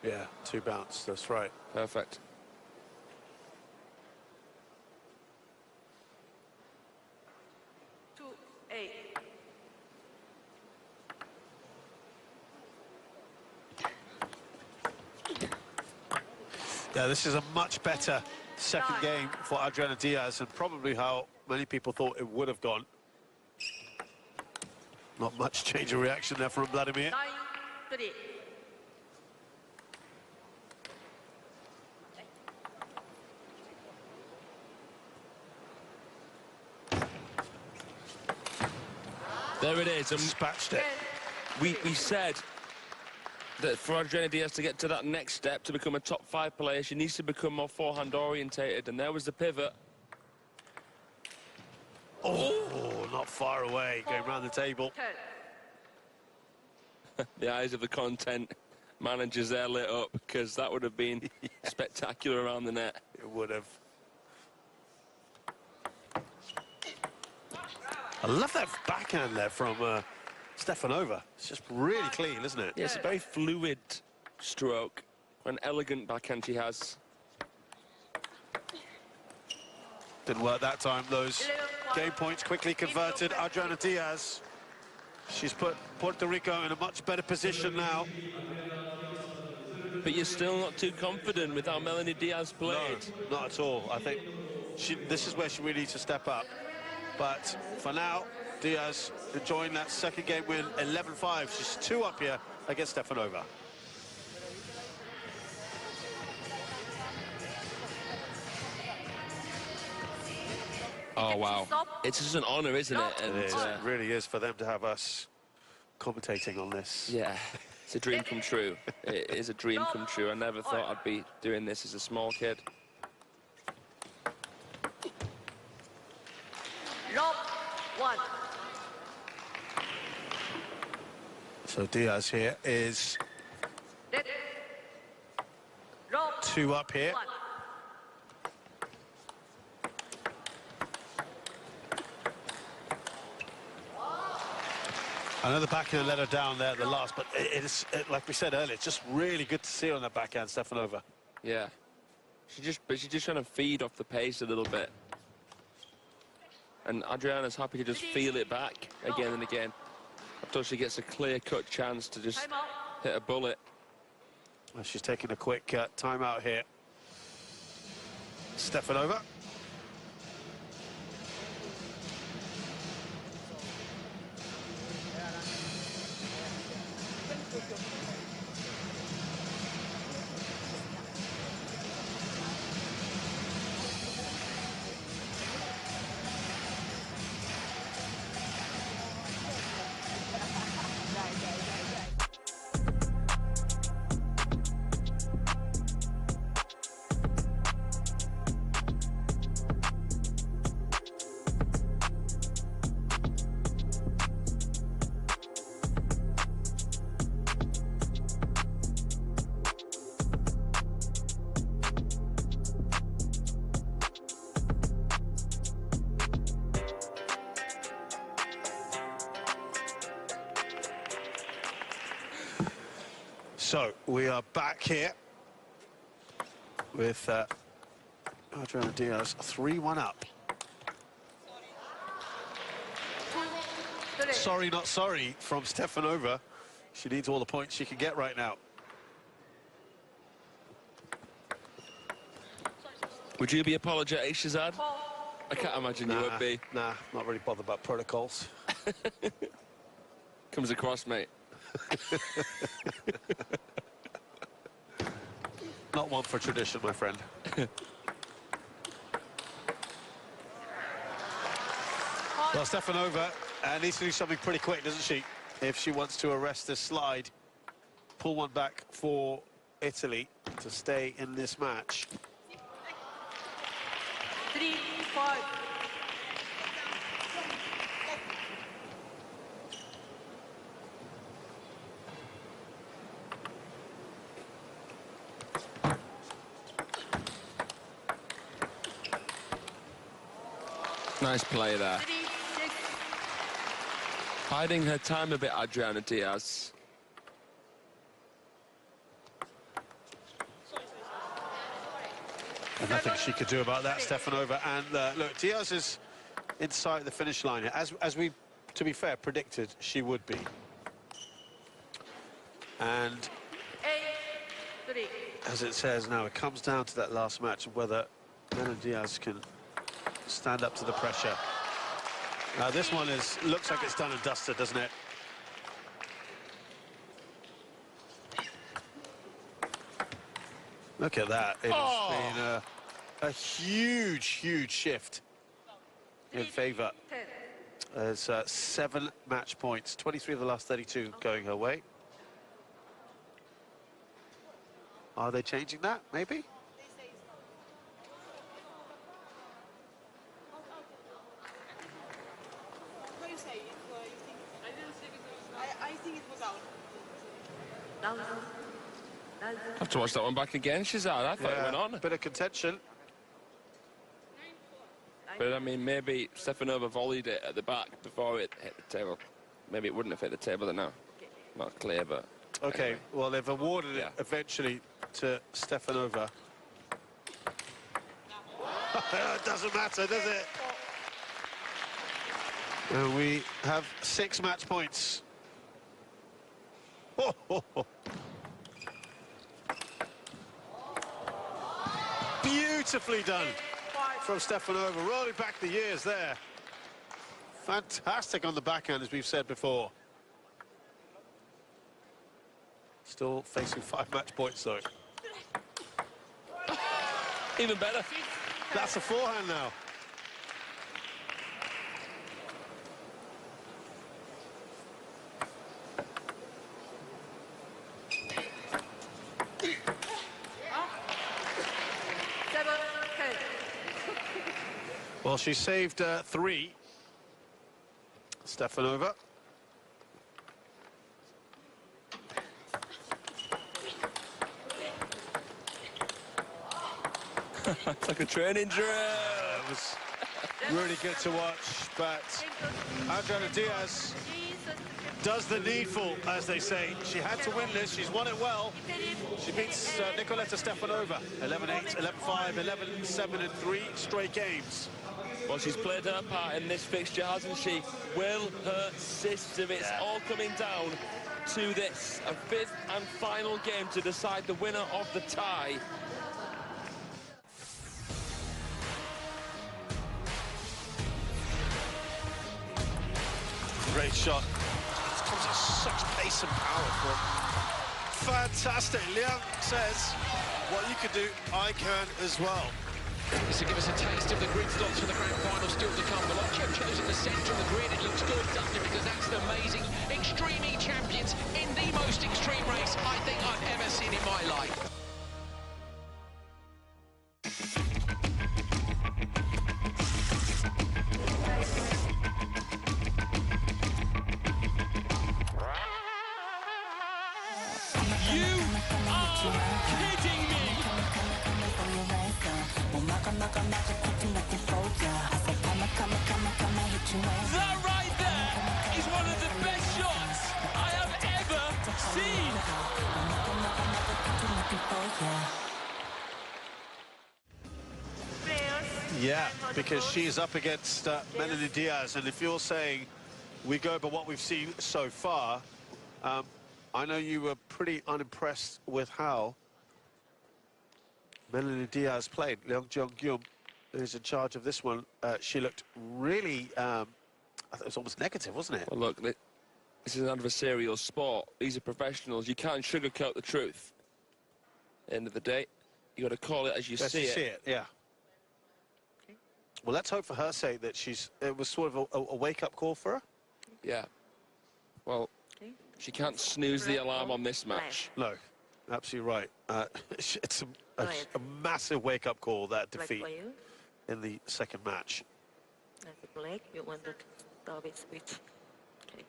Yeah, 2 bounce, that's right. Perfect. Yeah, this is a much better second game for Adriana Diaz, and probably how many people thought it would have gone. Not much change of reaction there from Vladimir. 9-3. There it is. Dispatched it. We said that for Adriana Diaz to get to that next step, to become a top 5 player, she needs to become more forehand orientated, and there was the pivot. Oh, not far away, going round the table. The eyes of the content managers there lit up, because that would have been spectacular around the net. It would have. I love that backhand there from Stefanova. It's just really clean, isn't it? Yeah, it's a very fluid stroke. An elegant backhand she has. Didn't work that time. Those game points quickly converted. Adriana Diaz. She's put Puerto Rico in a much better position now. But you're still not too confident with how Melanie Diaz played. No, not at all. I think this is where she really needs to step up. But for now, Diaz enjoying that second game win, 11-5. She's 2 up here against Stefanova. Oh, wow. It's just an honour, isn't it? And, It really is for them to have us commentating on this. Yeah, it's a dream come true. It is a dream come true. I never thought I'd be doing this as a small kid. Lob 1. So Diaz here is 2 up here. 1. Another backhand let her down there at the last, but it's like we said earlier, it's just really good to see on that backhand, Stefanova. Yeah. She's just trying to feed off the pace a little bit. And Adriana's happy to just feel it back again and again until she gets a clear-cut chance to just hit a bullet. Well, she's taking a quick timeout here. Stefanova. So we are back here with Adriana Diaz 3-1 up. Sorry, not sorry from Stefanova. She needs all the points she can get right now. Would you be apologetic, Shazad? I can't imagine you would be. Nah, not really bothered about protocols. Comes across, mate. Not one for tradition, my friend. Well, Stefanova needs to do something pretty quick, doesn't she? If she wants to arrest this slide, pull one back for Italy to stay in this match. 3-5. Nice play there. Hiding her time a bit, Adriana Diaz. And nothing she could do about that, Stefanova. And look, Diaz is inside the finish line here, as we, to be fair, predicted she would be. And as it says now, it comes down to that last match of whether Melanie Diaz can stand up to the pressure. Now this one looks like it's done and dusted, doesn't it? Look at that. It has been a huge, huge shift in favour. There's 7 match points, 23 of the last 32 going her way. Are they changing that, maybe? I think it was out. Have to watch that one back again, Shazad. I thought it went on. Bit of contention. But, I mean, maybe Stefanova volleyed it at the back before it hit the table. Maybe it wouldn't have hit the table then now. Not clear, but... Okay, anyway. well, they've awarded it eventually to Stefanova. It doesn't matter, does it? And we have 6 match points. Beautifully done from Stefanova, rolling back the years there. Fantastic on the backhand, as we've said before. Still facing 5 match points, though. Even better. That's a forehand now. Well, she saved 3. Stefanova. It's like a training drill. It was really good to watch, but Adriana Diaz does the needful, as they say. She had to win this. She's won it well. She beats Nicoletta Stefanova. 11-8, 11-5, 11-7 in 3 straight games. Well, she's played her part in this fixture, hasn't she? Will her sister, it's all coming down to this, a 5th and final game to decide the winner of the tie. Great shot. It comes at such pace and power from. Fantastic. Liang says, what you can do, I can as well. This will give us a taste of the grid slots for the grand final still to come. Velocio chosen the centre of the grid. It looks good, doesn't it? Because that's an amazing Extreme E champions in the most extreme race I think I've ever seen in my life. You are kidding me! That right there is one of the best shots I have ever seen! Yeah, because she's up against Melanie Diaz, and if you're saying we go by what we've seen so far, I know you were pretty unimpressed with how Melanie Diaz played. Leung Jeong-gyum is in charge of this one. She looked really, I thought it was almost negative, wasn't it? Well, look, this is an adversarial sport. These are professionals. You can't sugarcoat the truth. End of the day, you got to call it as you see it. Yeah. Well, let's hope for her sake that it was sort of a wake-up call for her. Yeah. Well, she can't snooze the alarm on this match. No, absolutely right. It's a massive wake-up call, that defeat in the second match. That's a black. You want to stop it switch. Okay.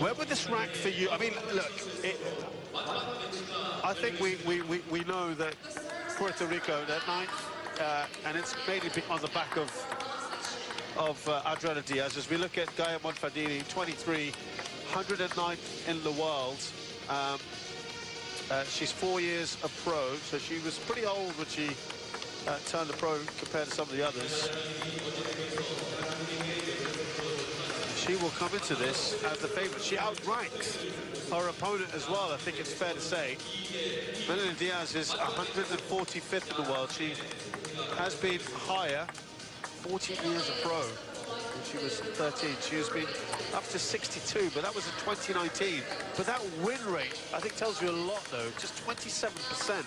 Where would this rank for you? I mean, look, I think we know that Puerto Rico, they're 9th, and it's mainly on the back of Adriana Diaz. As we look at Gaia Monfaldini, 23, 109th in the world. She's 4 years a pro, so she was pretty old when she turned the pro compared to some of the others. She will come into this as the favourite. She outranks her opponent as well, I think it's fair to say. Melanie Diaz is 145th in the world. She has been higher, 14 years a pro. When she was 13, she has been up to 62, but that was in 2019. But that win rate, I think, tells you a lot, though. Just 27%.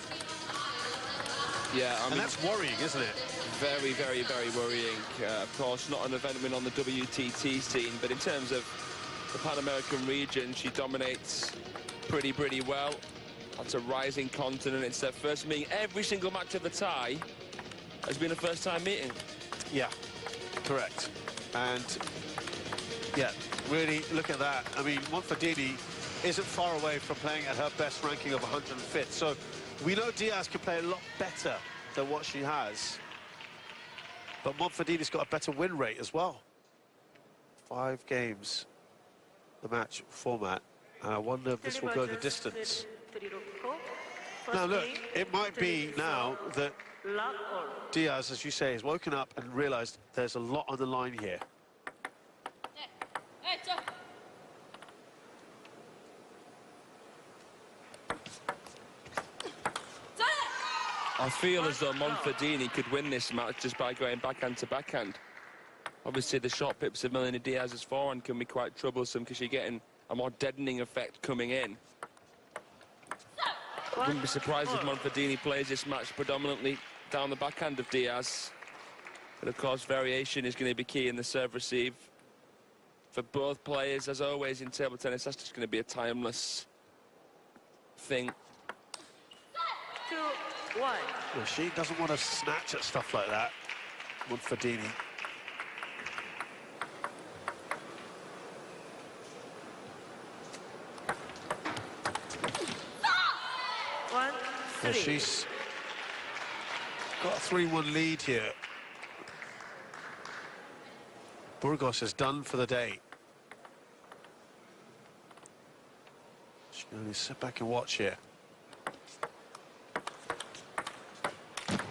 Yeah, I mean, and that's worrying, isn't it? very, very, very worrying. Of course, not an event win on the WTT scene, but in terms of the Pan American region, she dominates pretty well. That's a rising continent. It's their first meeting. Every single match of the tie has been a first-time meeting. Yeah, correct. And yeah, really look at that. I mean, Monfordini isn't far away from playing at her best ranking of 105th. So we know Diaz can play a lot better than what she has. But Monfordini's got a better win rate as well. 5 games, the match format. And I wonder if this will go the distance. Now look, it might be now that Diaz, as you say, has woken up and realised there's a lot on the line here. I feel as though Monfordini could win this match just by going backhand to backhand. Obviously, the short pips of Melanie Diaz's forehand can be quite troublesome because you're getting a more deadening effect coming in. I wouldn't be surprised if Monfordini plays this match predominantly down the backhand of Diaz. But of course, variation is going to be key in the serve receive for both players. As always in table tennis, that's just going to be a timeless thing. 2-1. Well, she doesn't want to snatch at stuff like that, Monfordini. Well, she's got a 3-1 lead here. Burgos is done for the day. She can only sit back and watch here. 2-3.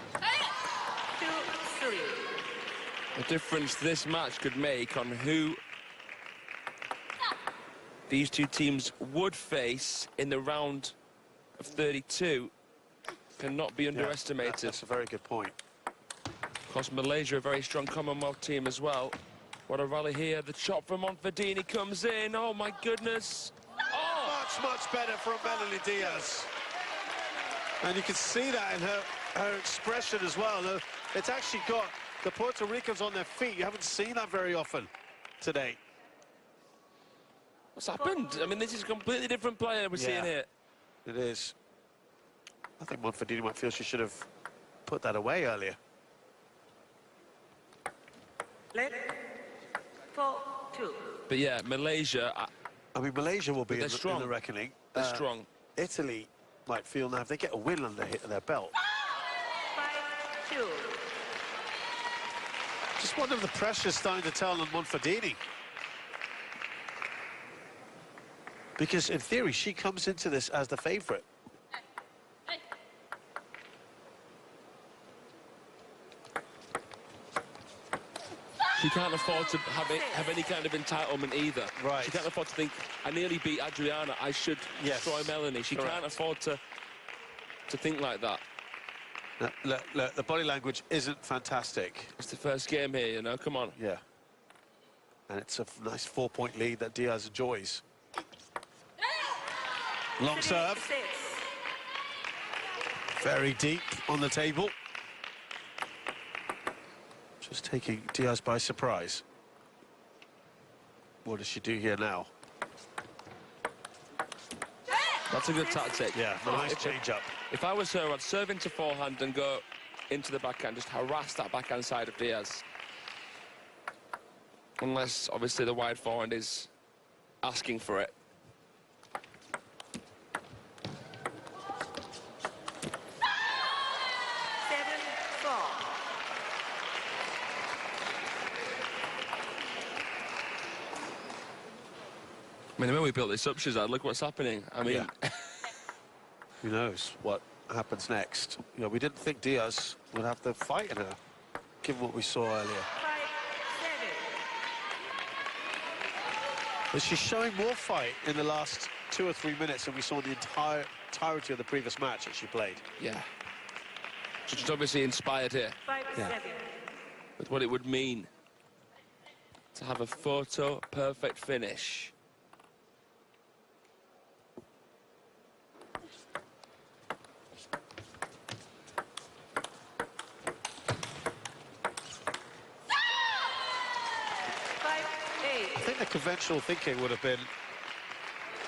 The difference this match could make on who these two teams would face in the round of 32 cannot be underestimated. That's a very good point. Of course, Malaysia, a very strong Commonwealth team as well. What a rally here. The chop from Monfordini comes in. Oh, my goodness. Oh! Much better from Melanie Diaz. And you can see that in her expression as well. It's actually got the Puerto Ricans on their feet. You haven't seen that very often today. What's happened? I mean, this is a completely different player we're seeing here. It is. I think Monfordini might feel she should have put that away earlier. Let 4-2. But yeah, Malaysia. I mean, Malaysia will be in the reckoning. They're strong. Italy might feel now if they get a win under their belt. 5-2. Just wonder if the pressure's starting to tell on Monfordini. Because in theory, she comes into this as the favourite. She can't afford to have any kind of entitlement either. Right. She can't afford to think, I nearly beat Adriana, I should destroy Melanie. She can't afford to think like that. Look, the body language isn't fantastic. It's the first game here, you know, come on. Yeah. And it's a nice 4-point lead that Diaz enjoys. Long serve. 6. Very deep on the table. Just taking Diaz by surprise. What does she do here now? That's a good tactic. Yeah, nice change up. If I was her, I'd serve into forehand and go into the backhand, just harass that backhand side of Diaz. Unless, obviously, the wide forehand is asking for it. I mean, when we built this up, Shazad, look what's happening. I mean... Who knows what happens next? You know, we didn't think Diaz would have the fight in her, given what we saw earlier. 5-7. But she's showing more fight in the last 2 or 3 minutes than we saw in the entirety of the previous match that she played. Yeah. She's obviously inspired here. 5-7. With what it would mean to have a photo-perfect finish. conventional thinking would have been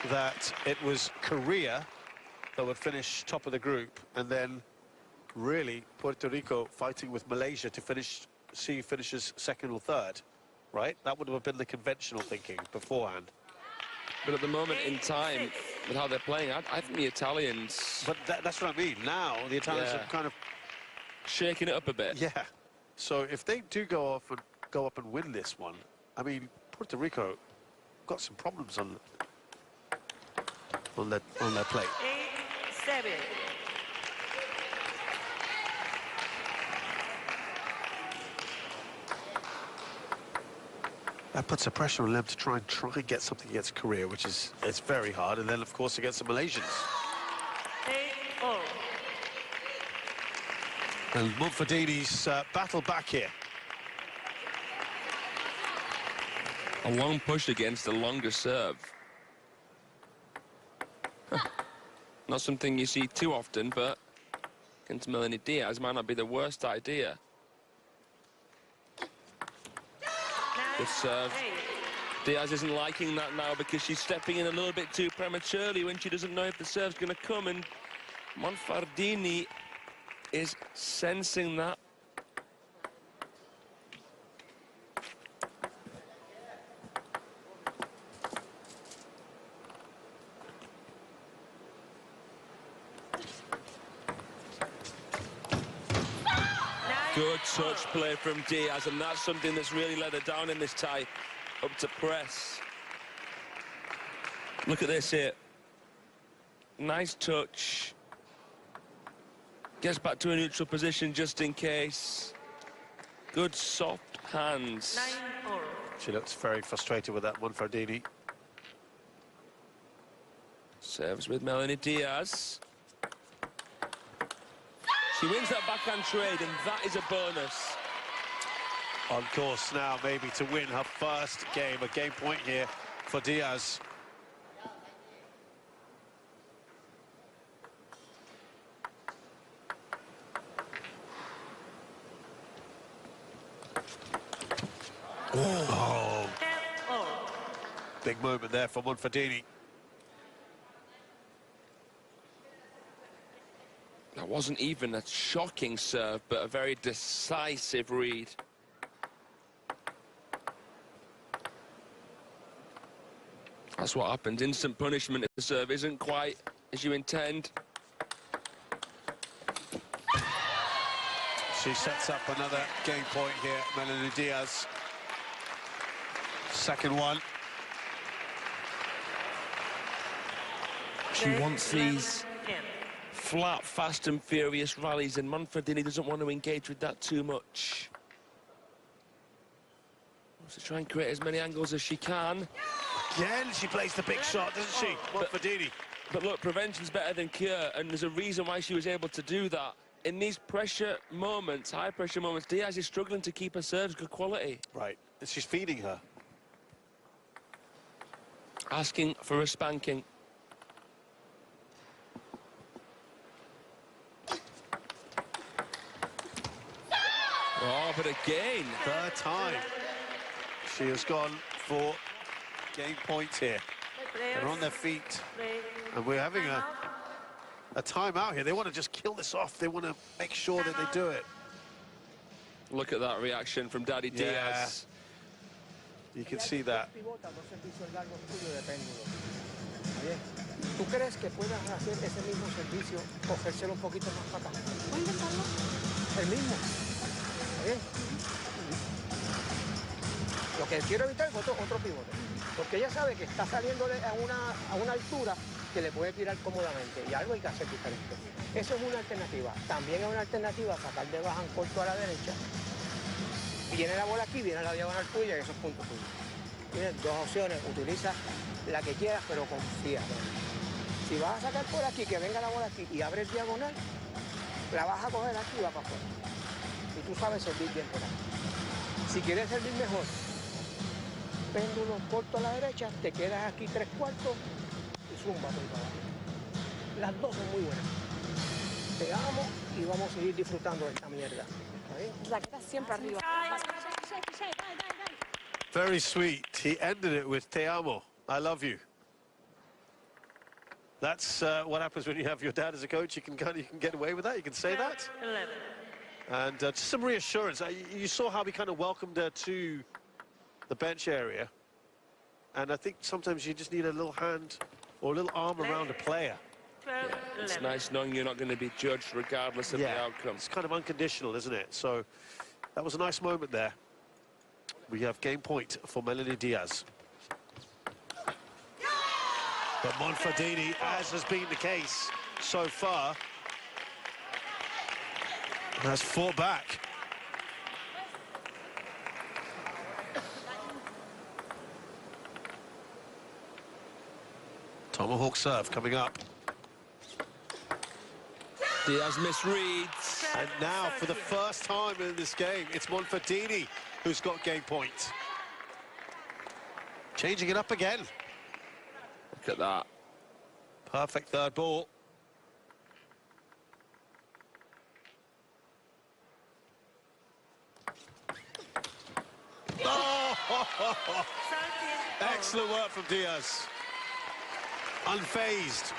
that it was Korea that would finish top of the group, and then really Puerto Rico fighting with Malaysia to see who finishes second or third, right? That would have been the conventional thinking beforehand. But at the moment in time, with how they're playing, I think the Italians... But that's what I mean. Now, the Italians are kind of... shaking it up a bit. Yeah. So if they do go up and win this one, I mean, Puerto Rico got some problems on their plate. 8-7. That puts a pressure on them to try and get something against Korea, which is very hard, and then of course against the Malaysians. 8-0. And Monfordini's battle back here. A long push against a longer serve. Not something you see too often, but against Melanie Diaz might not be the worst idea. Good serve. Diaz isn't liking that now because she's stepping in a little bit too prematurely when she doesn't know if the serve's going to come, and Monfordini is sensing that. Good touch play from Diaz, and that's something that's really let her down in this tie. Up to press. Look at this here. Nice touch. Gets back to a neutral position just in case. Good soft hands. 9-4. She looks very frustrated with that Monfordini. Serves with Melanie Diaz. She wins that backhand trade, and that is a bonus. On course now, maybe, to win her first game. A game point here for Diaz. Oh. Big moment there for Monfordini. That wasn't even a shocking serve, but a very decisive read. That's what happens. Instant punishment if the serve isn't quite as you intend. She sets up another game point here, Melanie Diaz. Second one. She wants these flat, fast and furious rallies, and Monfordini doesn't want to engage with that too much. Wants to try and create as many angles as she can. Again, she plays the big shot, doesn't she, Monfordini? But look, prevention's better than cure, and there's a reason why she was able to do that. In these pressure moments, high-pressure moments, Diaz is struggling to keep her serves good quality. Right, and she's feeding her. Asking for a spanking. Oh, but again. Third time. She has gone for game points here. They're on their feet. And we're having a timeout here. They want to just kill this off. They want to make sure that they do it. Look at that reaction from Daddy Diaz. You can see that. ¿Tú crees que puedas hacer ese mismo servicio, ofrecérselo un poquito más para acá? ¿Puedes intentarlo? El mismo. ¿Bien? Lo que quiero evitar es otro pivote. Porque ella sabe que está saliendo a una altura que le puede tirar cómodamente. Y algo hay que hacer diferente. Eso es una alternativa. También es una alternativa sacar de bajan corto a la derecha. Viene la bola aquí, viene la diagonal tuya y eso es punto tuyo. Tienes dos opciones. Utiliza la que quieras, pero confía. Si vas a sacar por aquí, que venga la bola aquí y abres diagonal, la vas a coger aquí y va para afuera. Y tú sabes servir bien por aquí. Si quieres servir mejor, péndulo corto a la derecha, te quedas aquí 3/4 y zumba por para abajo. Las dos son muy buenas. Te amo y vamos a seguir disfrutando de esta mierda. ¿Está bien? La queda siempre arriba. Very sweet. He ended it with "Te amo," I love you. That's what happens when you have your dad as a coach. You can get away with that. You can say that. 11. And just some reassurance. You saw how we kind of welcomed her to the bench area. And I think sometimes you just need a little hand or a little arm around a player. 12, Yeah, it's 11. nice knowing you're not going to be judged regardless of the outcome. It's kind of unconditional, isn't it? So that was a nice moment there. We have game point for Melanie Diaz. But Monfordini, as has been the case so far, has fought back. Tomahawk serve coming up. Diaz misreads. And now, for the first time in this game, it's Monfordini who's got game point. Changing it up again. Look at that. Perfect third ball. Oh! 13. Excellent work from Diaz. Unfazed.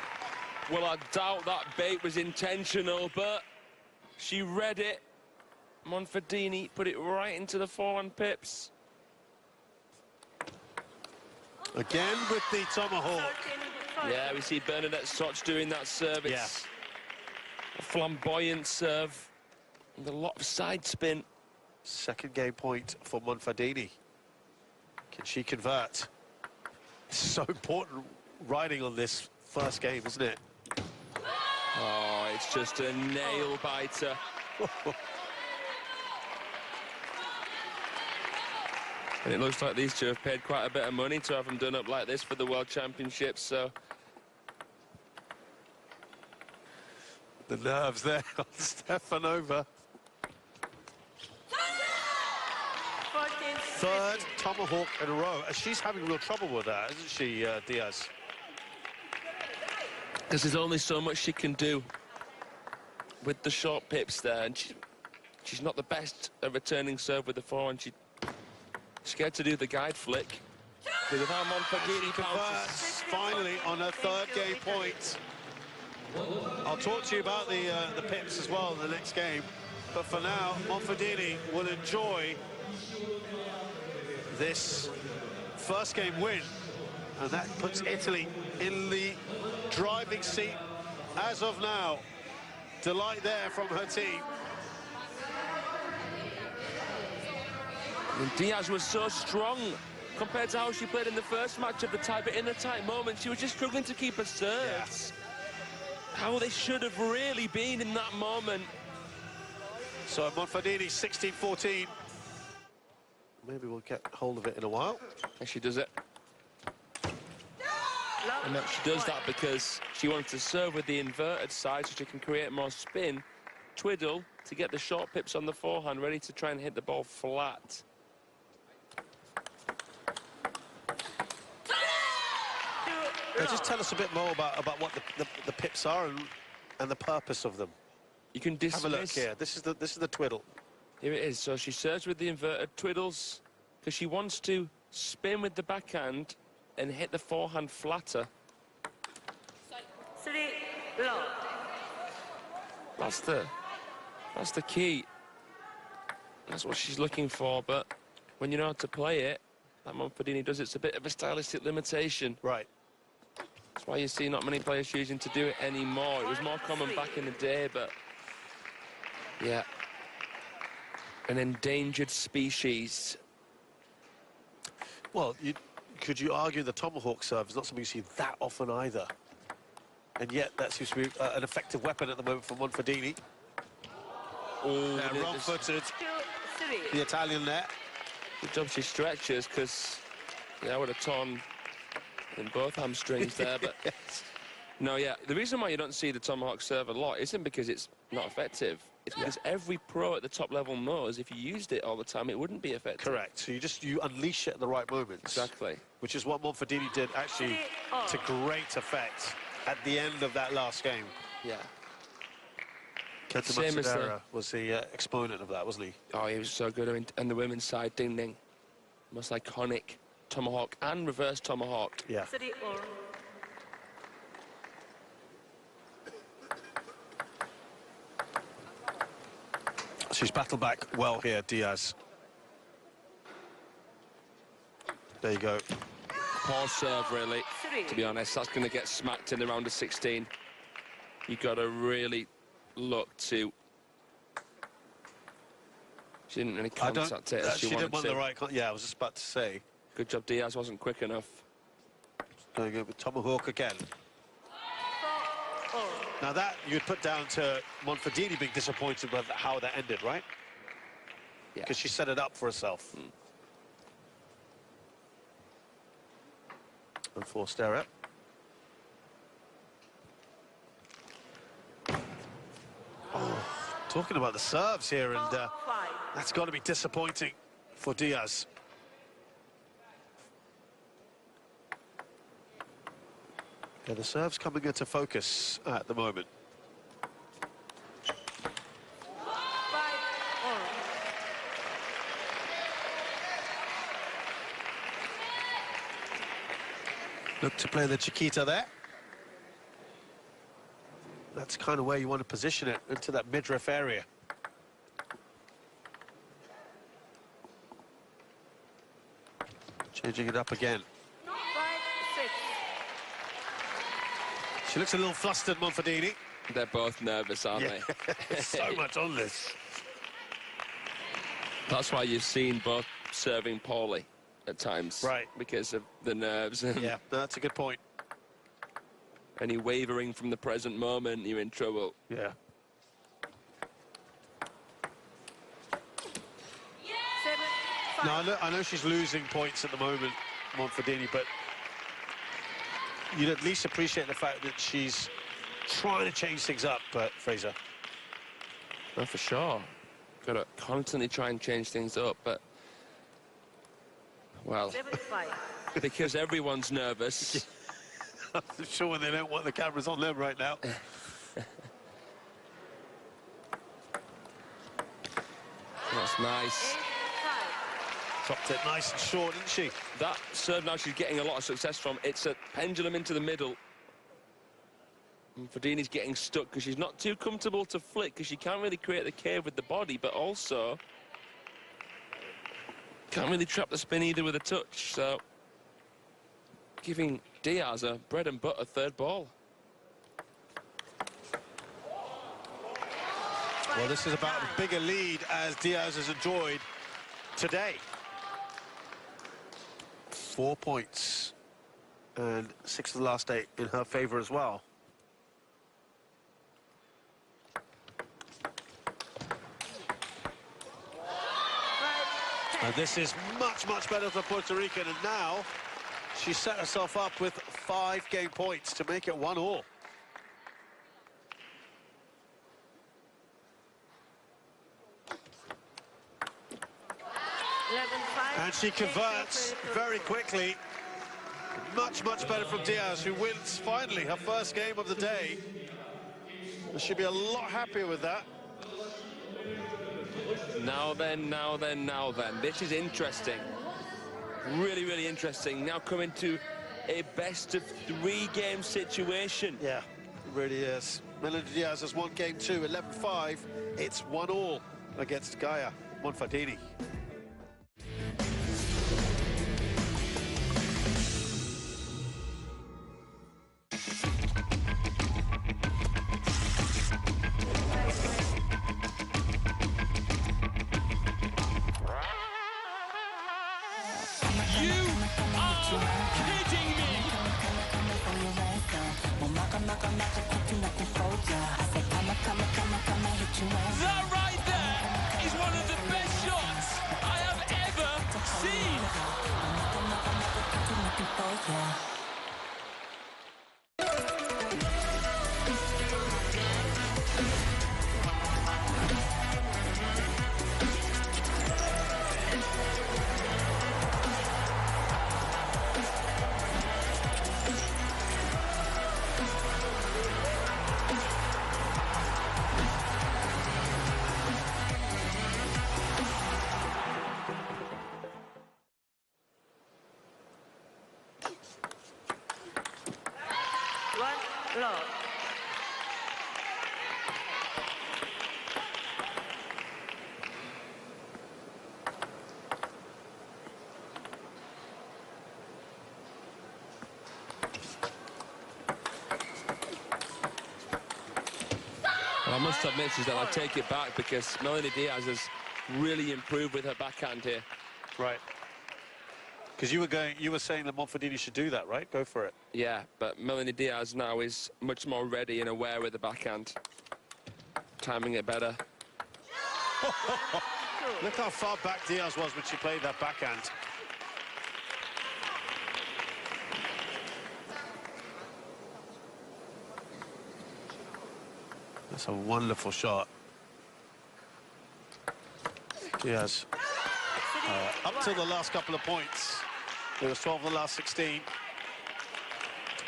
Well, I doubt that bait was intentional, but she read it. Monfordini put it right into the forehand pips. Again with the tomahawk. 13. Yeah, we see Bernadette Soch doing that serve. It's a flamboyant serve with a lot of side spin. Second game point for Monfordini. Can she convert? So important riding on this first game, isn't it? Oh, it's just a nail biter. And it looks like these two have paid quite a bit of money to have them done up like this for the World Championships, so... The nerves there on Stefanova. 14. Third tomahawk in a row. She's having real trouble with that, isn't she, Diaz? Because there's only so much she can do with the short pips there, and she's not the best at returning serve with the forehand. She's scared to do the guide flick. Because of how Monfordini Converts finally on her third game point. I'll talk to you about the pips as well in the next game. But for now, Monfordini will enjoy this first game win. And that puts Italy in the driving seat as of now. Delight there from her team. And Diaz was so strong compared to how she played in the first match of the tie, but in the tight moment, she was just struggling to keep her serves. How they should have really been in that moment. So Monfordini, 16-14. Maybe we'll get hold of it in a while. And she does it. And she does that because she wanted to serve with the inverted side so she can create more spin, twiddle to get the short pips on the forehand, ready to try and hit the ball flat. Just tell us a bit more about what the pips are and the purpose of them. You can dismiss. Have a look here. This is the twiddle. Here it is. So she serves with the inverted twiddles because she wants to spin with the backhand and hit the forehand flatter. 3. Low. That's the key. That's what she's looking for, but when you know how to play it, like Monfordini does, it's a bit of a stylistic limitation. Right. That's why you see not many players choosing to do it anymore. It was more common back in the day, but yeah. An endangered species. Well, could you argue the tomahawk serve is not something you see that often either? And yet that seems to be an effective weapon at the moment from Monfordini. Oh, wrong-footed. 2, 3. The Italian there. Good job she stretches, because I would have torn in both hamstrings there, but Yes. no, yeah. The reason why you don't see the tomahawk serve a lot isn't because it's not effective. It's because every pro at the top level knows if you used it all the time, it wouldn't be effective. Correct. So you unleash it at the right moments. Exactly. Which is what Monfordini did actually to great effect at the end of that last game. Yeah. Kenta Same as Matsudaira was the exponent of that, wasn't he? Oh, he was so good. And the women's side, ding ding. most iconic tomahawk and reverse tomahawk. Yeah. 3-all. She's battled back well here, Diaz. There you go. Poor serve, really, to be honest. That's going to get smacked in the round of 16. You've got to really look to... She didn't really contact it as she wanted didn't want to. the right... Yeah, I was just about to say. Good job, Diaz wasn't quick enough. Going over tomahawk again. 4-all. Now that you'd put down to Monfordini being disappointed with how that ended, right? Yeah. Because she set it up for herself. And forced error. Oh, talking about the serves here, and 4-5. that's got to be disappointing for Diaz. Yeah, the serve's coming into focus at the moment. 5-all. Look to play the Chiquita there. That's kind of where you want to position it, into that midriff area. Changing it up again. 5-6. She looks a little flustered, Monfordini. They're both nervous, aren't they? So much on this. That's why you've seen both serving poorly at times. Right. Because of the nerves. Yeah, that's a good point. Any wavering from the present moment, you're in trouble. Yeah. 7-5. Now, I know she's losing points at the moment, Monfordini, but you'd at least appreciate the fact that she's trying to change things up, Fraser. No, for sure. Got to constantly try and change things up, but... Well, 7-5. because everyone's nervous. I'm sure they don't want the cameras on them right now. That's nice. 8-5. Dropped it nice and short, didn't she? That serve now she's getting a lot of success from. It's a pendulum into the middle. And Ferdini's getting stuck because she's not too comfortable to flick because she can't really create the cave with the body, but also can't really trap the spin either with a touch. So giving Diaz a bread and butter third ball. Well, this is about as big a lead as Diaz has enjoyed today. 4 points and 6 of the last 8 in her favor as well. And this is much, much better for Puerto Rican, and now she set herself up with 5 game points to make it 1-all. And she converts very quickly. Much, much better from Diaz, who wins finally her first game of the day. She'll be a lot happier with that. Now then, now then, now then. This is interesting. Really, really interesting. Now coming to a best-of-3 game situation. Yeah, it really is. Melanie Diaz has won game 2, 11-5. It's 1-all against Gaia Monfordini. That right there is one of the best shots I have ever seen. Love. Well, I must admit, that I take it back because Melanie Diaz has really improved with her backhand here. Right. Because you were saying that Monfordini should do that, right? Go for it. Yeah, but Melanie Diaz now is much more ready and aware with the backhand. Timing it better. Look how far back Diaz was when she played that backhand. That's a wonderful shot. Diaz. Up to the last couple of points, it was 12 of the last 16.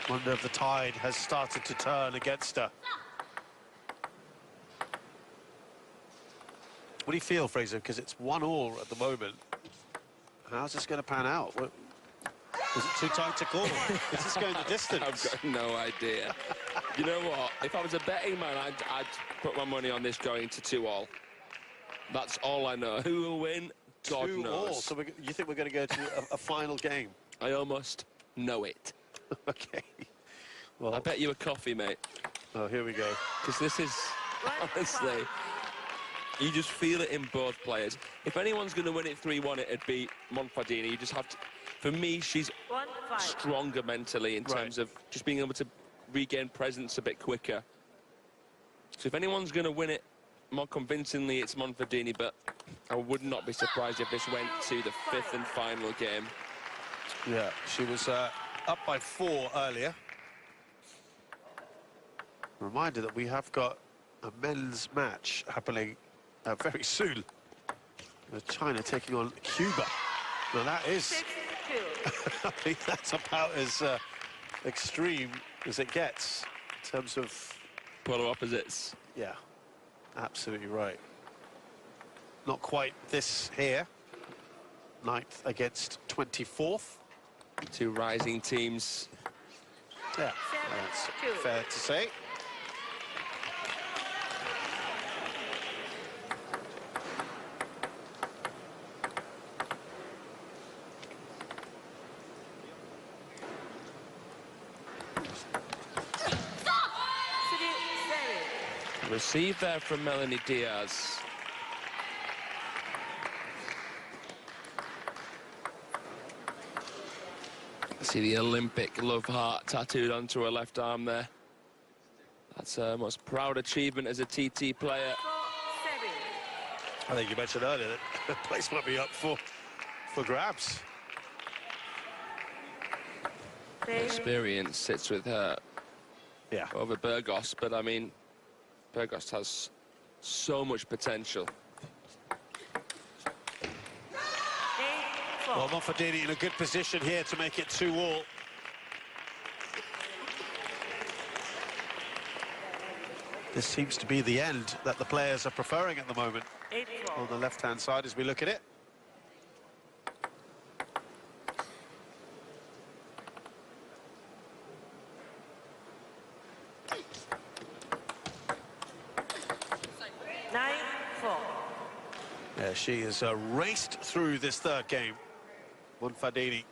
Wonder if the tide has started to turn against her. What do you feel, Fraser? Because it's 1-1 at the moment. How's this going to pan out? Is it too tight to call? Is this going the distance? I've got no idea. You know what? If I was a betting man, I'd put my money on this going to 2-2. That's all I know. Who will win? God 2-2. knows. So you think we're going to go to a final game? I almost know it. Okay. Well, I bet you a coffee, mate. Oh, here we go. Because this is, honestly, you just feel it in both players. If anyone's going to win it 3-1, it'd be Monfordini. You just have to... For me, she's stronger mentally in terms of just being able to regain presence a bit quicker. So if anyone's going to win it more convincingly, it's Monfordini, but I would not be surprised if this went to the 5th and final game. Yeah, she was up by 4 earlier. Reminder that we have got a men's match happening very soon. With China taking on Cuba. Now that is... I think that's about as extreme as it gets in terms of... Polar opposites. Yeah, absolutely right. Not quite this here. 9th against 24th. Two rising teams. Yeah, that's fair to say. Receive there from Melanie Diaz. See the Olympic love heart tattooed onto her left arm there. That's her most proud achievement as a TT player. I think you mentioned earlier that the place might be up for grabs. Experience sits with her over Burgos, but I mean, Burgos has so much potential. Well, Monfordini in a good position here to make it 2-2. This seems to be the end that the players are preferring at the moment. On the left-hand side as we look at it. Yeah, she has raced through this third game. Monfordini.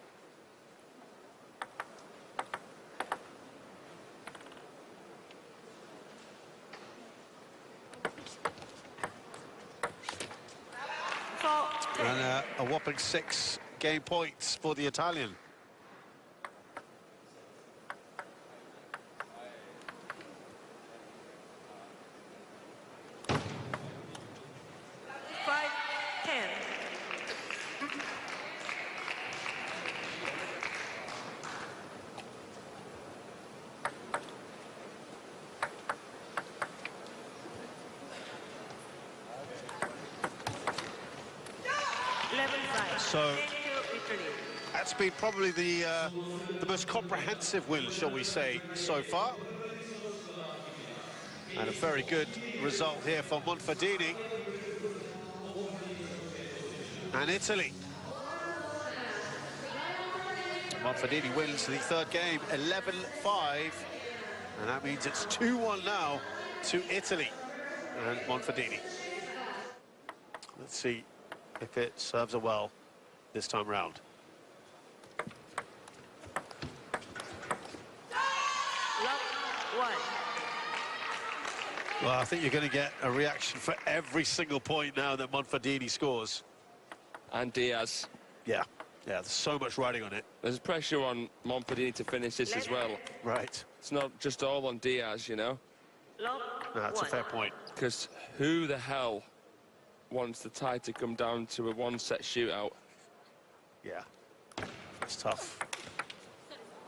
And a whopping 6 game points for the Italian. So that's been probably the most comprehensive win, shall we say, so far. And a very good result here for Monfordini and Italy. Monfordini wins the third game 11-5 And that means it's 2-1 now to Italy and Monfordini. Let's see if it serves her well this time round. Well, I think you're going to get a reaction for every single point now that Monfordini scores. And Diaz. Yeah, there's so much riding on it. There's pressure on Monfordini to finish this as well. Right. It's not just all on Diaz, you know. No, that's a fair point. Because who the hell wants the tie to come down to a one-set shootout? Yeah, it's tough.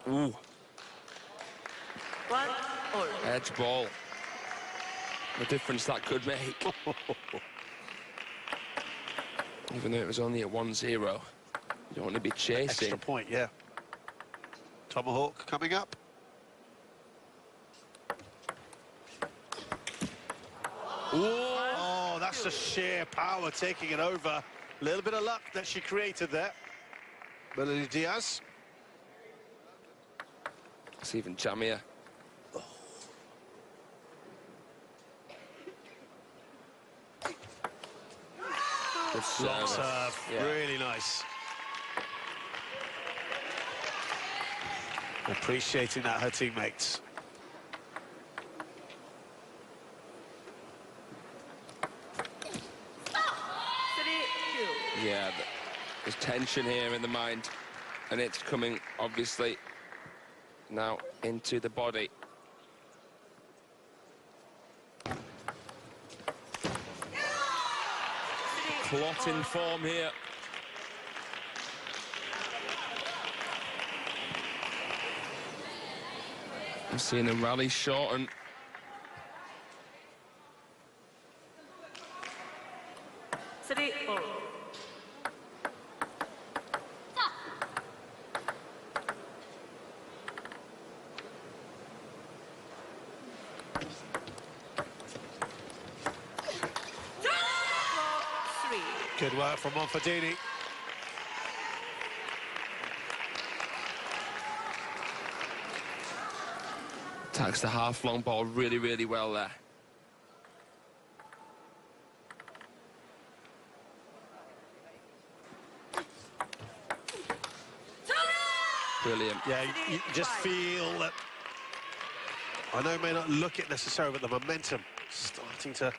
Ooh. 1-all. Edge ball. The difference that could make. Even though it was only a 1-0, you don't want to be chasing. Extra point, yeah. Tomahawk coming up. Oh, that's the sheer power taking it over. A little bit of luck that she created there. Melanie Diaz. It's even jammier. Good Long serve. serve, Yeah. really nice. Appreciating that, her teammates. Yeah, there's tension here in the mind, and it's coming, obviously, now into the body. Plotting form here. I'm seeing a rally shorten. Good work from Monfordini. Attacks the half-long ball really, really well there. Brilliant. Yeah, you just feel that, I know it may not look it necessarily, but the momentum starting to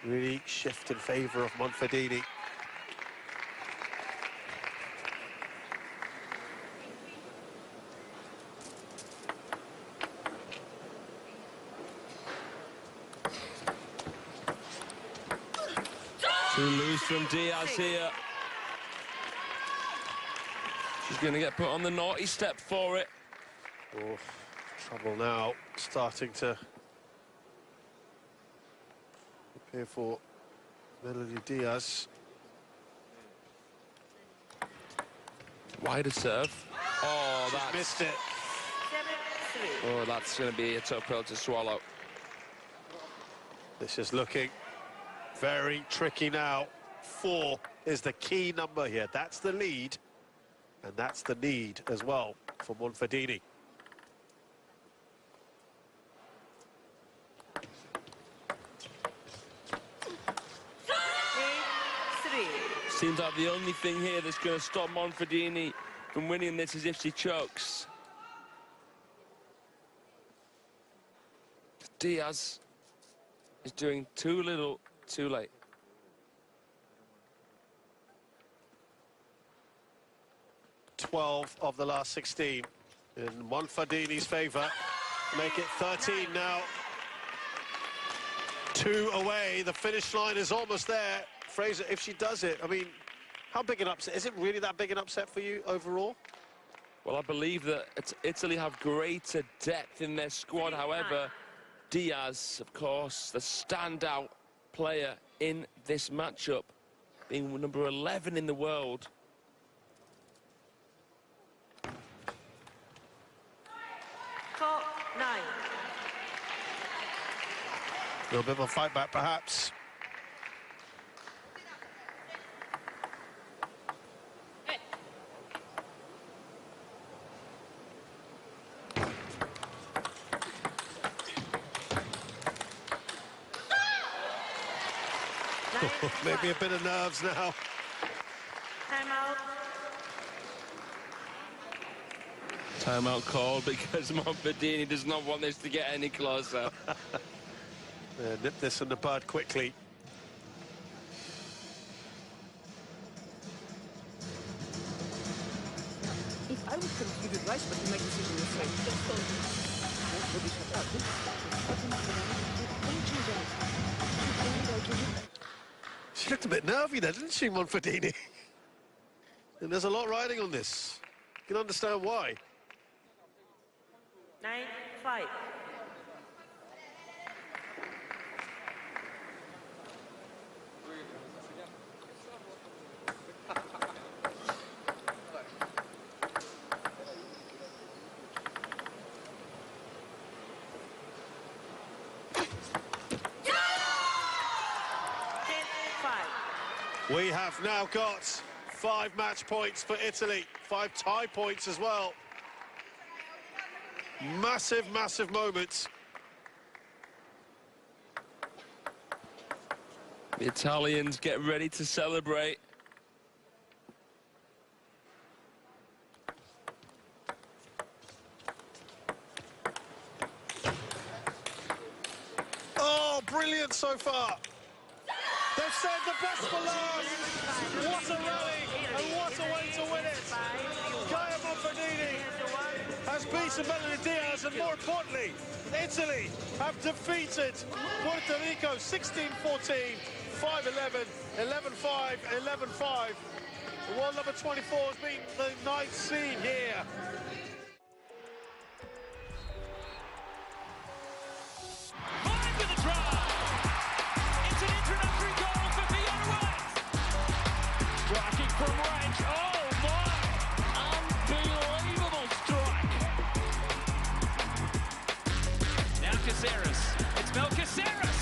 really shift in favour of Monfordini. Too loose from Diaz here. She's going to get put on the naughty step for it. Oh, trouble now starting to appear for Melanie Diaz. Wider serve. Oh, She's missed it. Oh, that's going to be a tough pill to swallow. This is looking very tricky now. 4 is the key number here. That's the lead, and that's the need as well for Monfordini. Seems like the only thing here that's going to stop Monfordini from winning this is if she chokes. Diaz is doing too little, too late. Twelve of the last 16 in Monfordini's favour. Make it 13 now. 2 away. The finish line is almost there. Fraser, if she does it, I mean, how big an upset? Is it really that big an upset for you overall? Well, I believe that Italy have greater depth in their squad. However, Diaz, of course, the standout player in this matchup, being number 11 in the world. A little bit of a fight back, perhaps. Maybe a bit of nerves now. Timeout. Timeout called because Monfordini does not want this to get any closer. Nip this in the bud quickly. If I would consider rice, but you make decision the same. Just don't do what is about this. Don't change anything. She looked a bit nervy there, didn't she, Monfordini? And there's a lot riding on this. You can understand why. 9-5. We have now got 5 match points for Italy, 5 tie points as well. Massive, massive moments. The Italians get ready to celebrate. Oh, brilliant so far. They've saved the best for last. What a rally and what a way to win it. Gaia Monfordini has beaten Melanie Diaz, and more importantly, Italy have defeated Puerto Rico 16-14, 5-11, 11-5, 11-5. The world number 24 has been the ninth seed here. From range, oh my! Unbelievable strike! Now Caceres, it's Mel Caceres!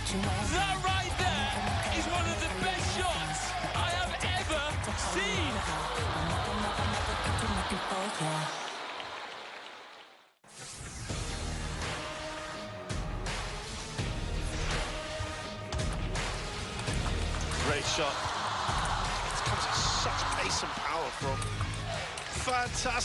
That right there is one of the best shots I have ever seen. Great shot. It comes at such pace and power from. Fantastic.